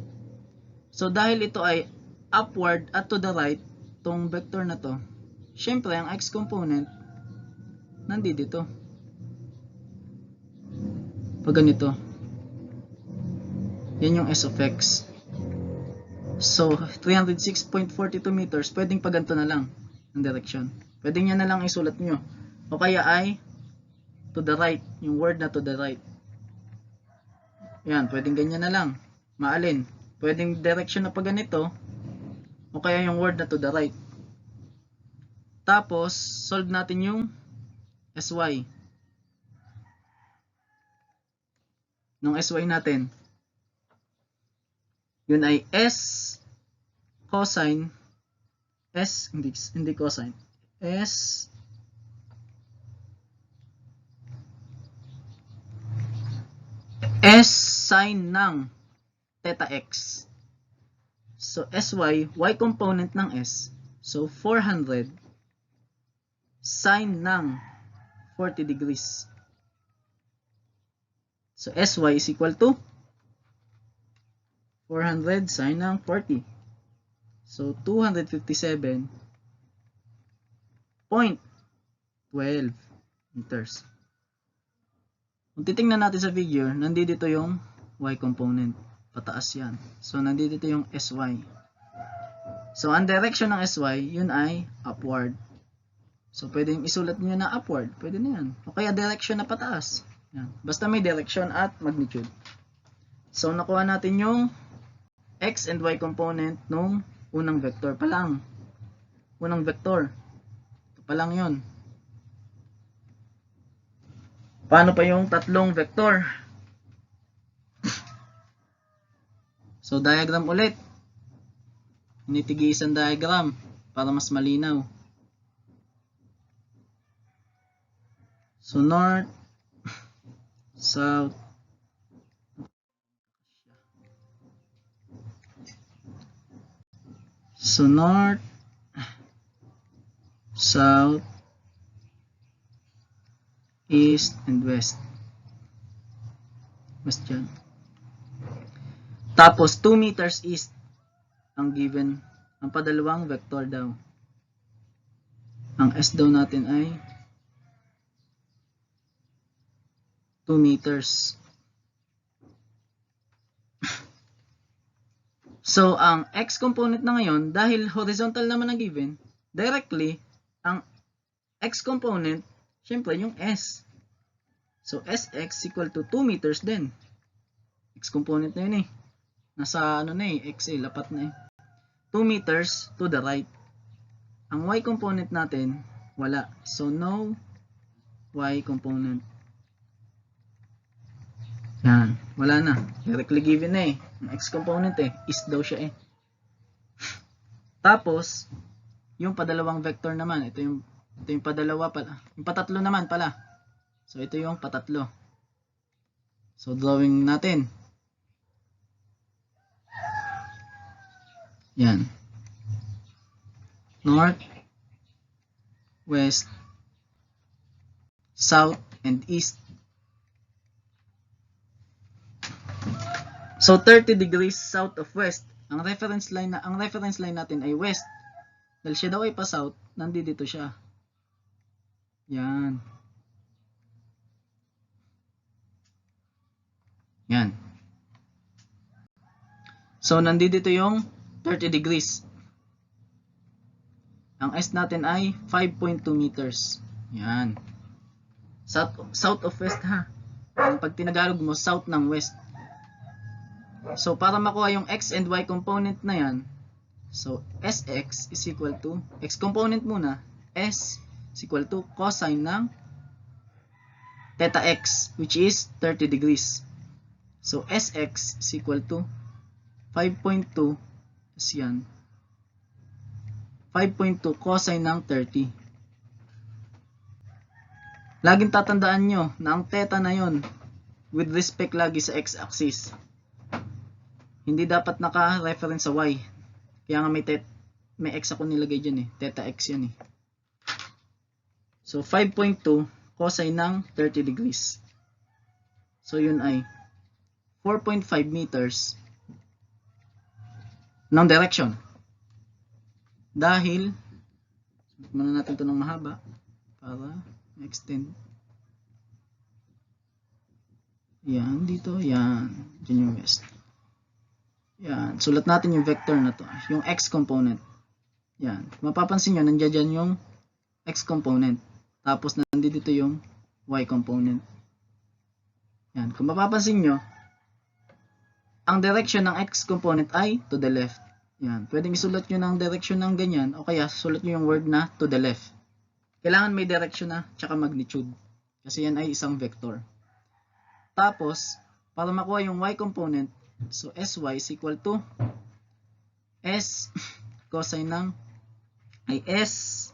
So, dahil ito ay upward at to the right, tong vector na to, syempre, ang x component, nandito. Pag ganito. Yan yung S of x. So, 306.42 meters, pwedeng pag ganito na lang ang direction. Pwedeng yan na lang isulat nyo. O kaya ay to the right, yung word na to the right. Yan, pwedeng ganyan na lang. Maalin? Pwedeng direction na pag ganito, o kaya yung word na to the right. Tapos, solve natin yung SY. Nung SY natin, yun ay S cosine, hindi cosine, S sine ng theta x. So, SY, y component ng S. So, 400 sine ng 40 degrees. So, SY is equal to 400 sine ng 40. So, 257.12 meters. Kung titingnan natin sa figure, nandito yung y component. pataas yan. So, nandito yung SY. So, ang direction ng SY, yun ay upward. So, pwedeng isulat nyo na upward. Pwede na yan. O kaya direction na pataas. Yan. Basta may direction at magnitude. So, nakuha natin yung X and Y component nung unang vector pa lang. Unang vector. Ito pa lang yun. Paano pa yung tatlong vector? So, diagram ulit. Nitigi-isang diagram para mas malinaw. So, north, south, so north, south, east, and west. West dyan. Tapos, 2 meters east ang given, ang padalawang vector daw. Ang S daw natin ay 2 meters. So, ang X component na ngayon, dahil horizontal naman ang given, directly, ang X component, syempre yung S. So, Sx equal to 2 meters din. X component na yun eh. Nasa ano na eh, X eh, lapat na eh. 2 meters to the right. Ang Y component natin, wala. So, no Y component. Yan, wala na. Directly given na eh. Ang X component eh, is daw siya eh. Tapos, yung padalawang vector naman, ito yung padalawa pala. Yung patatlo naman pala. So, ito yung patatlo. So, drawing natin. Yan. North, west, south, and east. So 30 degrees south of west. Ang reference line natin ay west. Dahil siya daw ay pa south, nandito siya. Yan. Yan. So nandito yung 30 degrees. Ang S natin ay 5.2 meters. Yan. South of west ha. Pag tinagalog mo, south ng west. So, para makuha yung X and Y component na yan, so, Sx is equal to, X component muna, S is equal to cosine ng theta x, which is 30 degrees. So, Sx is equal to 5.2, is yan, 5.2 cosine ng 30. Laging tatandaan nyo na ang theta na yon with respect lagi sa x-axis. Hindi dapat naka-reference sa y. Kaya nga may x ako nilagay dyan eh. Theta x yan eh. So, 5.2 cosine ng 30 degrees. So, yun ay 4.5 meters ng direction. Dahil, muna natin ito ng mahaba para extend. Yan, dito, yan. Dyan yung west. Yan, sulat natin yung vector na to, yung x component. Yan, mapapansin nyo, nandiyan dyan yung x component. Tapos nandito yung y component. Yan, kung mapapansin nyo, ang direction ng x component ay to the left. Yan, pwedeng isulat nyo ng direction ng ganyan, o kaya sulat nyo yung word na to the left. Kailangan may direction na, tsaka magnitude. Kasi yan ay isang vector. Tapos, para makuha yung y component, so, Sy is equal to S cosine ng ay S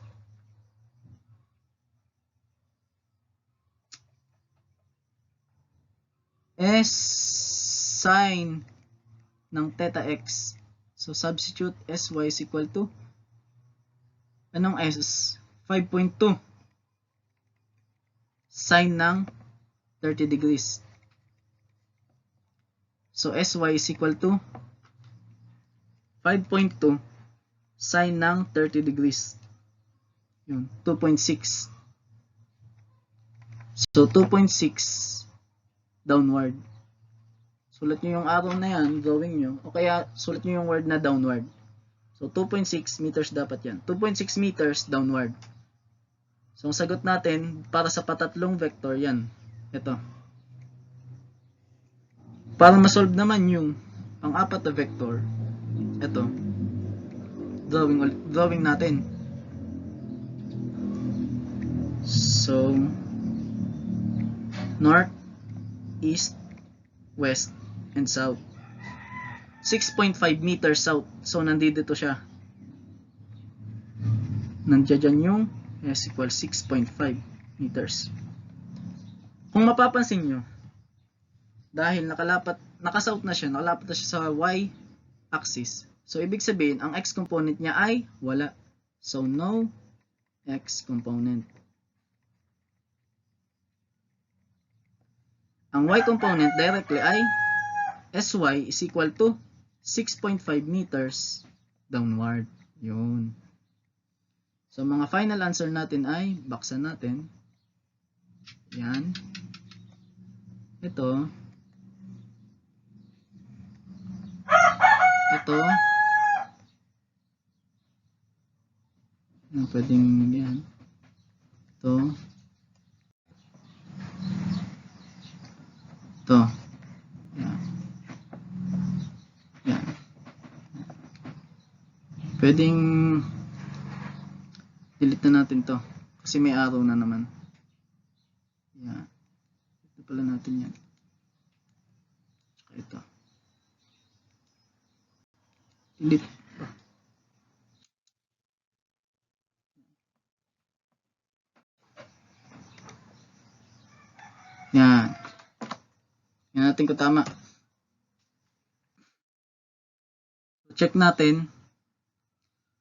sine ng theta x. So, substitute Sy is equal to anong S? 5.2 sine ng 30 degrees. So, Sy is equal to 5.2 sine ng 30 degrees. Yun, 2.6. So, 2.6 downward. sulat nyo yung arrow na yan, drawing nyo, o kaya sulat nyo yung word na downward. So, 2.6 meters dapat yan. 2.6 meters downward. So, ang sagot natin, para sa patatlong vector, yan. Ito. Para ma-solve naman yung pang-apat na vector, ito. Drawing natin. So, north, east, west, and south. 6.5 meters south. So, nandito siya. Nandiyan yung s equals 6.5 meters. Kung mapapansin nyo, dahil naka-south na siya, nakalapat na siya sa y-axis. So, ibig sabihin, ang x component niya ay wala. So, no x component. Ang y component directly ay sy is equal to 6.5 meters downward. Yun. So, mga final answer natin ay, baksan natin. Yan. Ito. Ito. Pwedeng yan. Ito. Ito. Yan. Yan. Pwedeng delete na natin to. Kasi may arrow na naman. Yan. Ito pala natin yan. Tsaka ito. Delete. Yan. Yan natin kung tama. Check natin.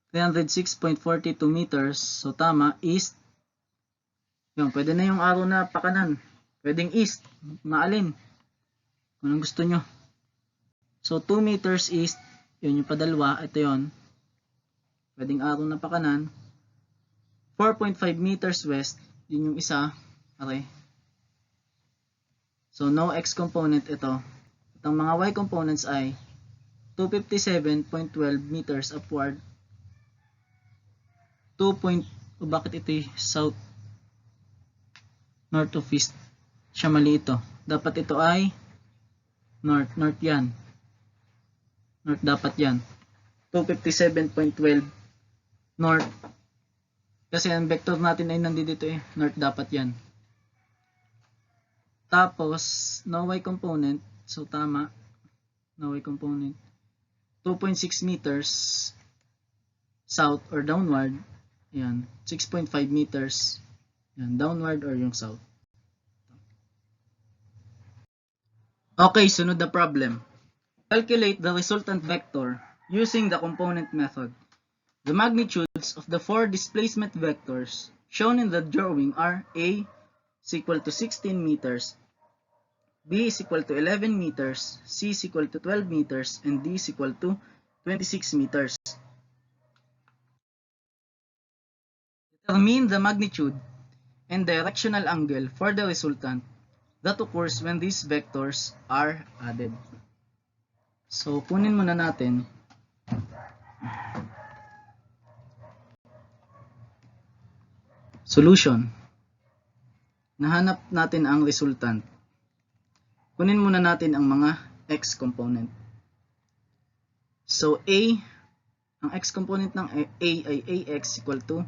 306.42 meters. So, tama. East. Yun, pwede na yung arrow na pakanan. Pwedeng east. Maalin. Kung anong gusto nyo. So, 2 meters east. Yun yung padalwa. Ito yun. Pwedeng arrow na pakanan. 4.5 meters west. Yun yung isa. Okay. So, no x component ito. At ang mga y components ay 257.12 meters upward. Bakit ito south? North of east. Siya mali ito. Dapat ito ay north. North yan. North dapat yan. 257.12 north. Kasi ang vector natin ay nandito eh. North dapat yan. Tapos, no y component. So, tama. No y component. 2.6 meters south or downward. Yan. 6.5 meters. Yan. Downward or yung south. Okay, sunod na problem. Calculate the resultant vector using the component method. The magnitudes of the four displacement vectors shown in the drawing are A is equal to 16 meters, B is equal to 11 meters, C is equal to 12 meters, and D is equal to 26 meters. Determine the magnitude and directional angle for the resultant that occurs when these vectors are added. So, kunin muna natin. Solution. Nahanap natin ang resultant. Kunin muna natin ang mga x component. So, ang x component ng A ay ax equal to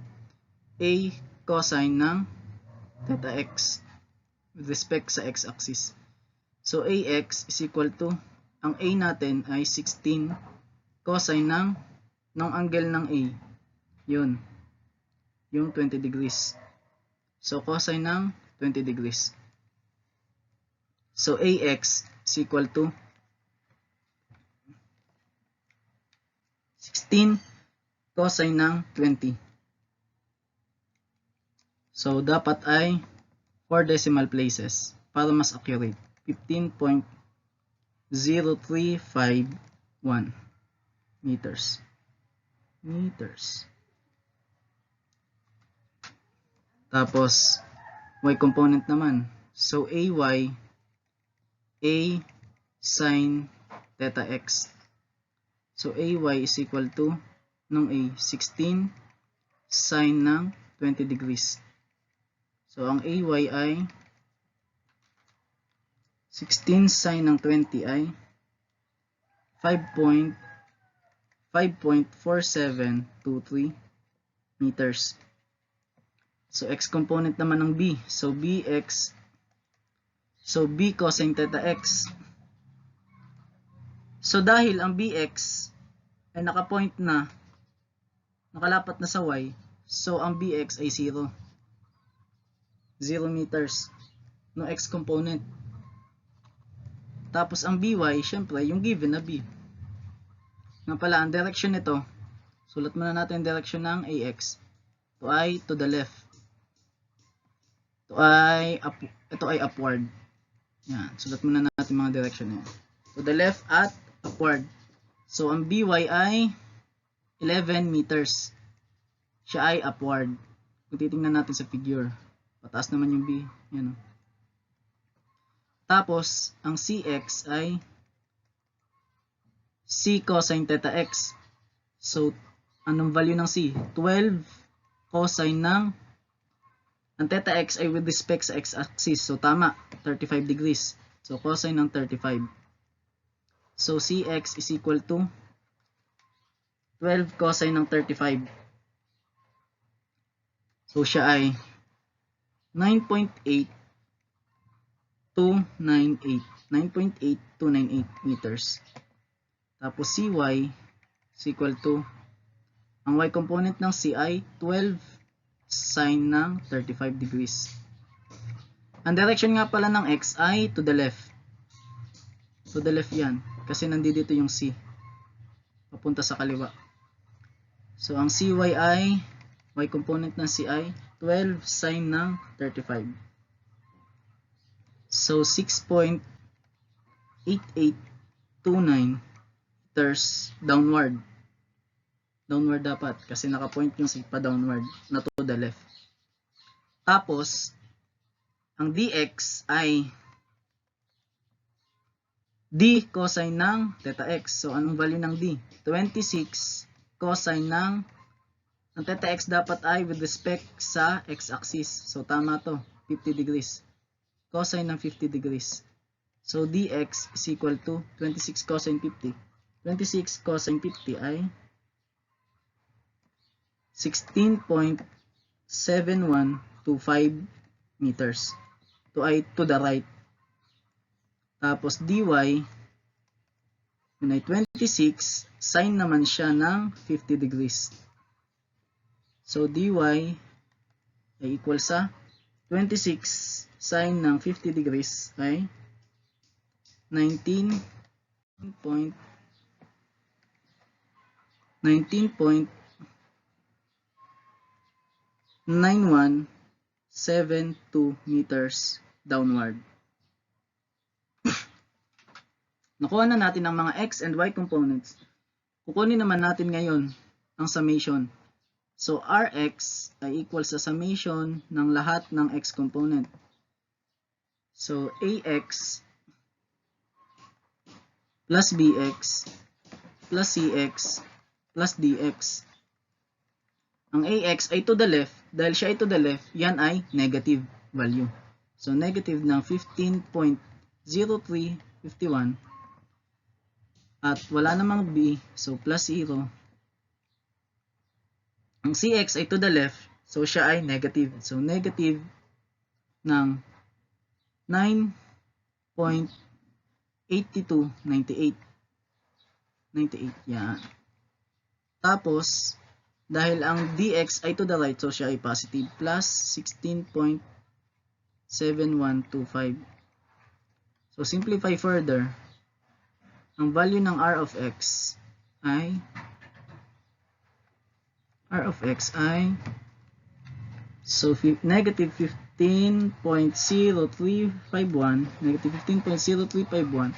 A cosine ng theta x with respect sa x-axis. So, ax is equal to, ang A natin ay 16 cosine ng angle ng A. Yun. Yung 20 degrees. So, cosine ng 20 degrees. So, ax is equal to 16 cosine ng 20. So, dapat ay 4 decimal places para mas accurate. 15.0351 meters. Tapos, y component naman. So, ay sine theta x. So AY is equal to nung A, 16 sine ng 20 degrees. So ang AY ay 16 sine ng 20 ay 5.4723 meters. So x component naman ng B. So B cosine theta x. So dahil ang BX ay nakapoint na, nakalapat na sa Y, so ang BX ay 0. 0 meters no x component. Tapos ang BY, syempre, yung given na B. Nga pala, ang direction nito, sulat muna natin ang direction ng AX. Ito ay to the left. Ito ay upward. Yan, sulat muna natin mga direction niya. To the left at upward. So, ang BY ay 11 meters. Siya ay upward. Kung titingnan natin sa figure, pataas naman yung B. Yan o. Tapos, ang CX ay C cosine theta x. So, anong value ng C? 12 cosine ng ang theta x ay with respect sa x-axis. So, tama. 35 degrees. So, cosine ng 35. So, CX is equal to 12 cosine ng 35. So, siya ay 9.8298 meters. Tapos CY is equal to, ang Y component ng C ay 12 sine ng 35 degrees. Ang direction nga pala ng X ay to the left. To the left yan. Kasi nandito yung C. Papunta sa kaliwa. So, ang CY ay, Y component ng C ay 12 sine ng 35. So, 6.8829 meters downward. Downward dapat kasi nakapoint yung C pa downward na to the left. Tapos, ang DX ay D cosine ng theta x. So, anong value ng D? 26 cosine ng ang theta x dapat ay with respect sa x-axis. So, tama to. 50 degrees. Cosine ng 50 degrees. So, dx is equal to 26 cosine 50. 26 cosine 50 ay 16.7125 meters. Ito ay to the right. Tapos, dy yun ay 26 sine naman siya ng 50 degrees. So, dy ay equal sa 26 sine ng 50 degrees ay 19.9172 meters downward. Nakuha na natin ang mga x and y components. Kukunin naman natin ngayon ang summation. So, Rx ay equal sa summation ng lahat ng x component. So, Ax plus Bx plus Cx plus Dx. Ang Ax ay to the left. Dahil siya ay to the left, yan ay negative value. So, negative ng 15.0351. At wala namang B, so plus 0. Ang Cx ay to the left, so siya ay negative. So negative ng 9.8298. 98, yan. Tapos, dahil ang dx ay to the right, so siya ay positive. Plus 16.7125. So simplify further. Ang value ng r of x ay so negative 15.0351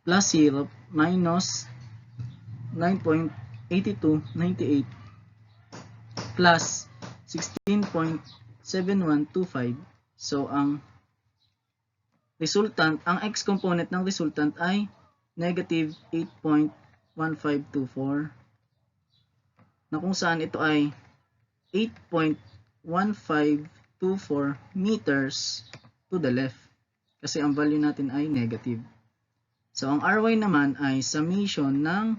plus 0 minus 9.8298 plus 16.7125. So ang resultant, ang x component ng resultant ay negative 8.1524 na kung saan ito ay 8.1524 meters to the left kasi ang value natin ay negative. So, ang ry naman ay summation ng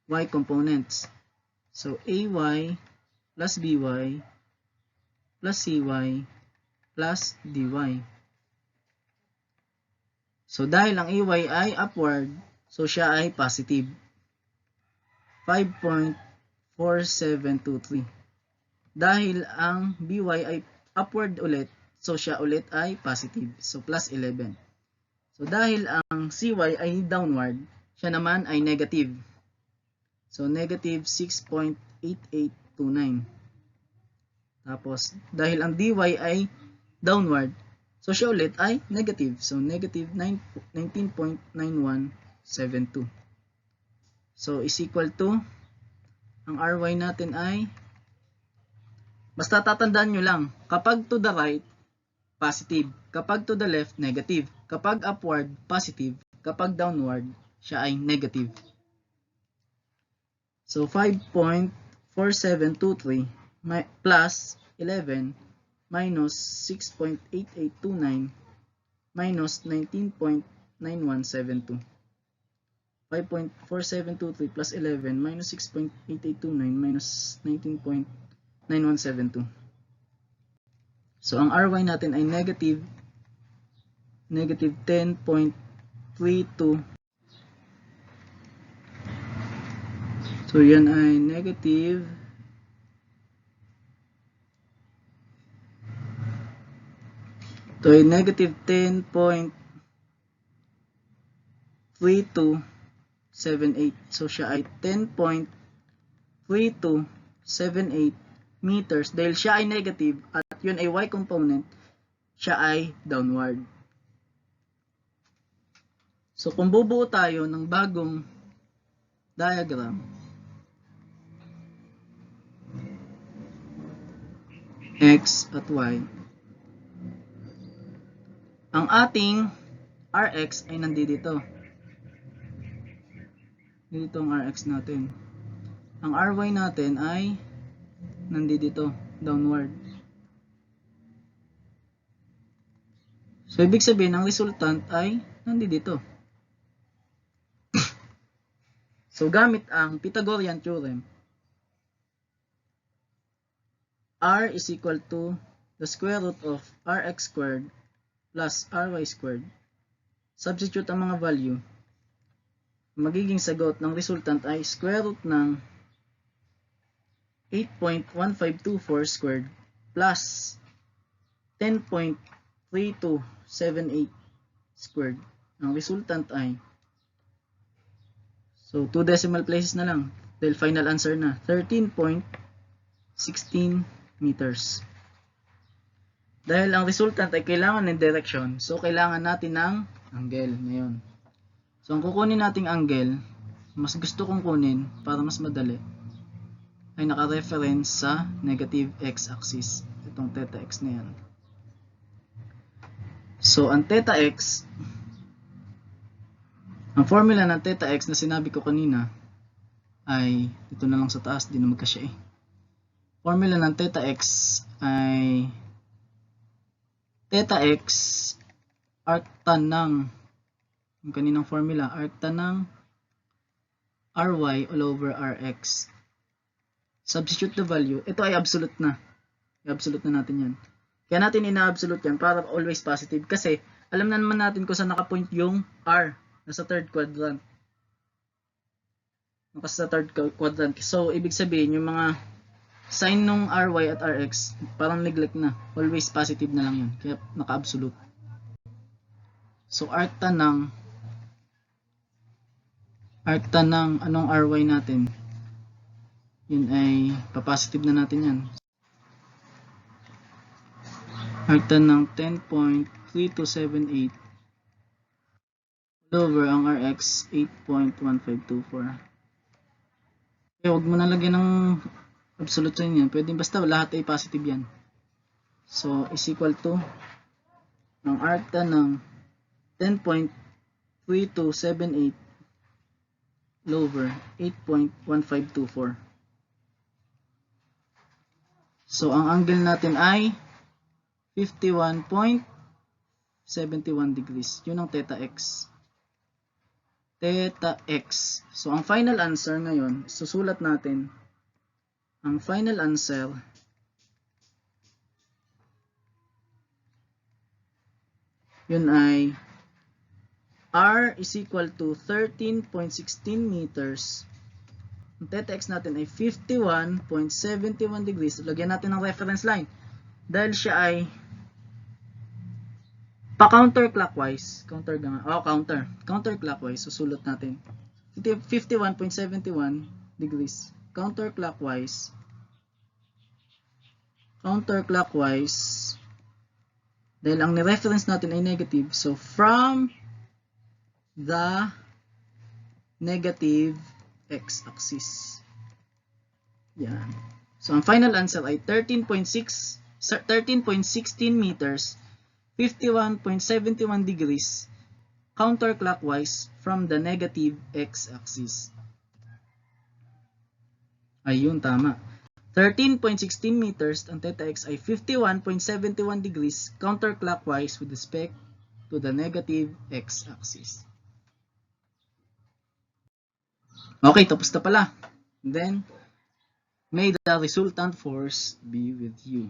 y components. So, ay plus by plus cy plus dy. So, dahil ang ay ay upward, so siya ay positive. 5.4723. Dahil ang by ay upward ulit, so siya ulit ay positive. So, plus 11. So, dahil ang cy ay downward, siya naman ay negative. So, negative 6.8829. Tapos, dahil ang dy ay downward, so siya ulit ay negative. So, negative 19.9172. So, is equal to, ang ry natin ay, basta tatandaan nyo lang, kapag to the right, positive. Kapag to the left, negative. Kapag upward, positive. Kapag downward, siya ay negative. So, 5.4723 plus 11 minus 6.8829 minus 19.9172. 5.4723 plus 11 minus 6.8829 minus 19.9172. So, ang ry natin ay negative 10.32. So, yan ay negative 10.3278. So, siya ay 10.3278 meters. Dahil siya ay negative at yun ay y component, siya ay downward. So, kung bubuo tayo ng bagong diagram, x at y, ang ating rx ay nandito. Dito ang rx natin. Ang ry natin ay nandito, downward. So, ibig sabihin, ang resultant ay nandito. So, gamit ang Pythagorean theorem, r is equal to the square root of rx squared plus ry squared. Substitute ang mga value. Magiging sagot ng resultant ay square root ng 8.1524 squared plus 10.3278 squared. Ang resultant ay, so 2 decimal places na lang dahil final answer na, 13.16 meters. Dahil ang resultant ay kailangan ng direction, so kailangan natin ng angle ngayon. So, ang kukunin nating angle, mas gusto kong kunin para mas madali, ay naka-reference sa negative x-axis. Itong theta x na yan. So, ang theta x, ang formula ng theta x na sinabi ko kanina, ay, ito na lang sa taas, di na magkasya eh. Formula ng theta x ay theta x arctan ng yung kaninang formula, arctan ng ry all over rx. Substitute the value. Ito ay absolute na. I-absolute na natin yan. Kaya natin ina-absolute yan para always positive. Kasi alam na naman natin kung saan nakapoint yung r. Nasa third quadrant. Nasa third quadrant. So, ibig sabihin, yung mga sign ng ry at rx, parang neglect na. Always positive na lang yun. Kaya naka-absolute. So, arctan ng anong ry natin? Yun ay, papositive na natin yan. Arctan ng 10.3278 over ang rx 8.1524. Okay, huwag mo na lagyan ng absolute sign yan. Pwede basta lahat ay positive yan. So, is equal to ang arcta ng 10.3278 lower 8.1524. So, ang angle natin ay 51.71 degrees. Yun ang theta x. Theta x. So, ang final answer ngayon, susulat natin ang final answer yun ay R is equal to 13.16 meters. Ang theta x natin ay 51.71 degrees. Lagyan natin ng reference line. Dahil siya ay pa-counterclockwise. Counterclockwise. Susulat natin. 51.71 degrees. Counterclockwise. Dahil ang ni-reference natin ay negative. So, from the negative x-axis. Yan. So, ang final answer ay 13.16 meters, 51.71 degrees, counterclockwise from the negative x-axis. Ayun, tama. 13.16 meters, ang theta x ay 51.71 degrees, counterclockwise with respect to the negative x-axis. Okay, tapos na pala. Then, may the resultant force be with you.